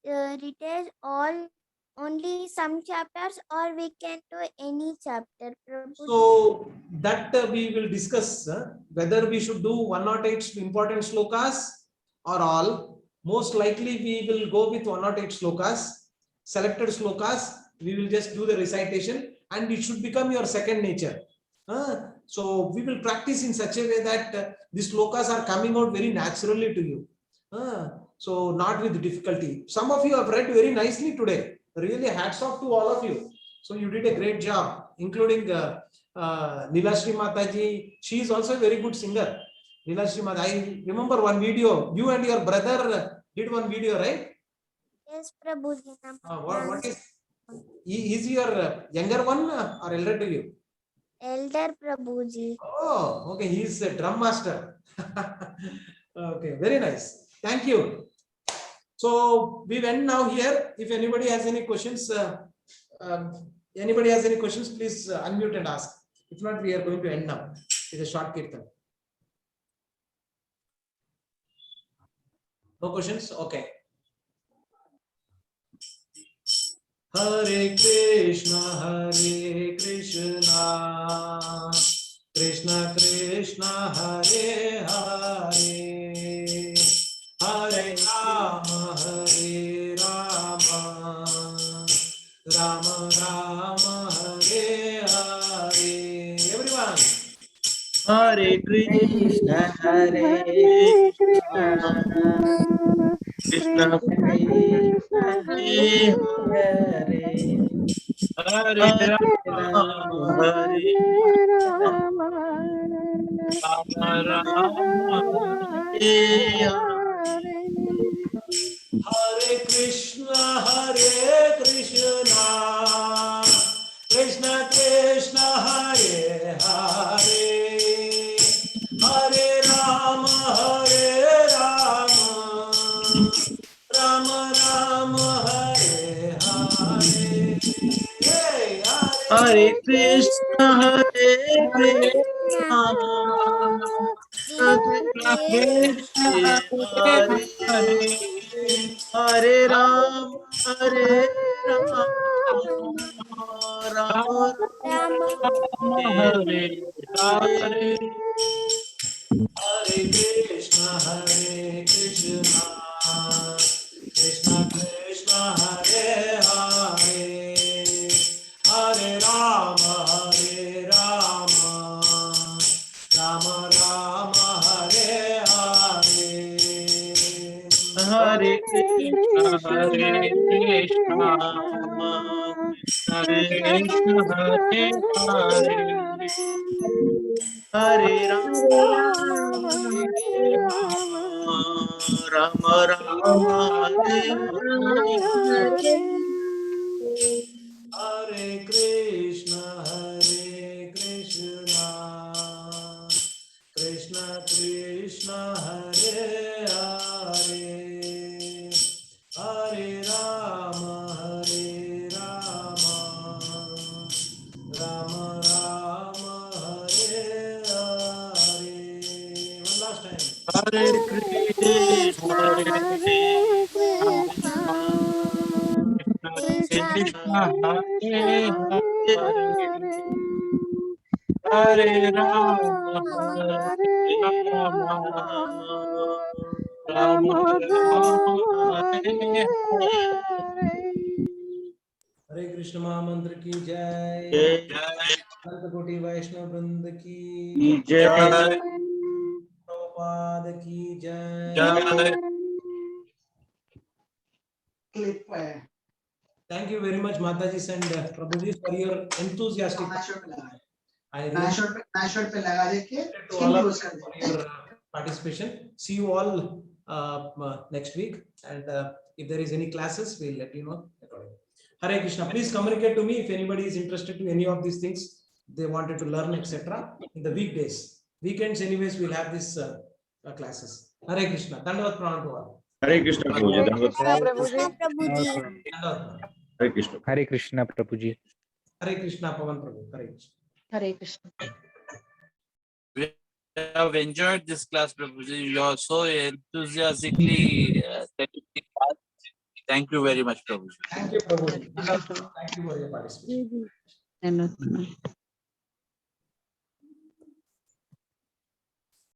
recite only some chapters, or we can do any chapter, Prabhuji? So that we will discuss whether we should do 108 important slokas or all. Most likely we will go with 108 slokas, selected slokas. We will just do the recitation and it should become your second nature. So we will practice in such a way that these slokas are coming out very naturally to you. So not with difficulty. Some of you have read very nicely today. Really hats off to all of you. So you did a great job, including Nilashri Mataji. She is also a very good singer. Nilashri Mataji. I remember one video. You and your brother did one video, right? Yes, Prabhuji. What is he your younger one or elder to you? Elder, Prabhuji. Oh, okay. He is a drum master. Okay, very nice. Thank you. So we went now here. If anybody has any questions, please unmute and ask. If not, we are going to end now. It's a short kirtan. No questions? Okay. Hare Krishna, Krishna Krishna, Hare Hare, Hare Rama, Rama Rama, Hare Hare. Everyone. Hare Krishna, Hare Krishna, Krishna Hare Hare, Hare Rama, Hare Rama, Rama Rama, Hare Hare. Hare Krishna, Krishna Krishna, Hare Hare. Hare Rama, Rama Rama, Hare Hare. Hey, Hare Krishna, Hare Krishna, Krishna Hare Hare, Hare Rama, Hare Rama, Rama Rama, Hare Hare. Hare Krishna, Krishna Krishna, Hare Hare, Hare Rama, Rama Rama, Hare Hare. Hare Krishna, Hare Krishna, Krishna Hare Hare, Hare Rama, Rama Rama, Hare Hare. Hare Krishna, Krishna Krishna, Hare Hare, Hare Rama, Rama Rama, Hare Hare. One last time. Hare Krishna, Hare Krishna, Krishna Hare Hare, Hare Rama, Rama Rama, Hare Hare. हरे कृष्ण महामंत्र की जय, अनंत कोटि वैष्णव वृंद की जय, प्रभुपाद की जय. Thank you very much, Mataji and Prabhuji, for your enthusiastic. I really appreciate all of you for your participation. See you all next week, and if there is any classes, we'll let you know accordingly. Hare Krishna. Please communicate to me if anybody is interested in any of these things they wanted to learn, etc. In the weekdays. Weekends, anyways, we'll have these classes. Hare Krishna. Dandavat pranam to all. Hare Krishna, Prabhuji. Hare Krishna. Hare Krishna, Prabhuji. Hare Krishna, Pavan Prabhu. Hare Krishna. Hare Krishna. We have enjoyed this class, Prabhuji. You are so enthusiastically taking part. Thank you very much, Prabhuji. Thank you, Prabhuji. Thank you for your participation.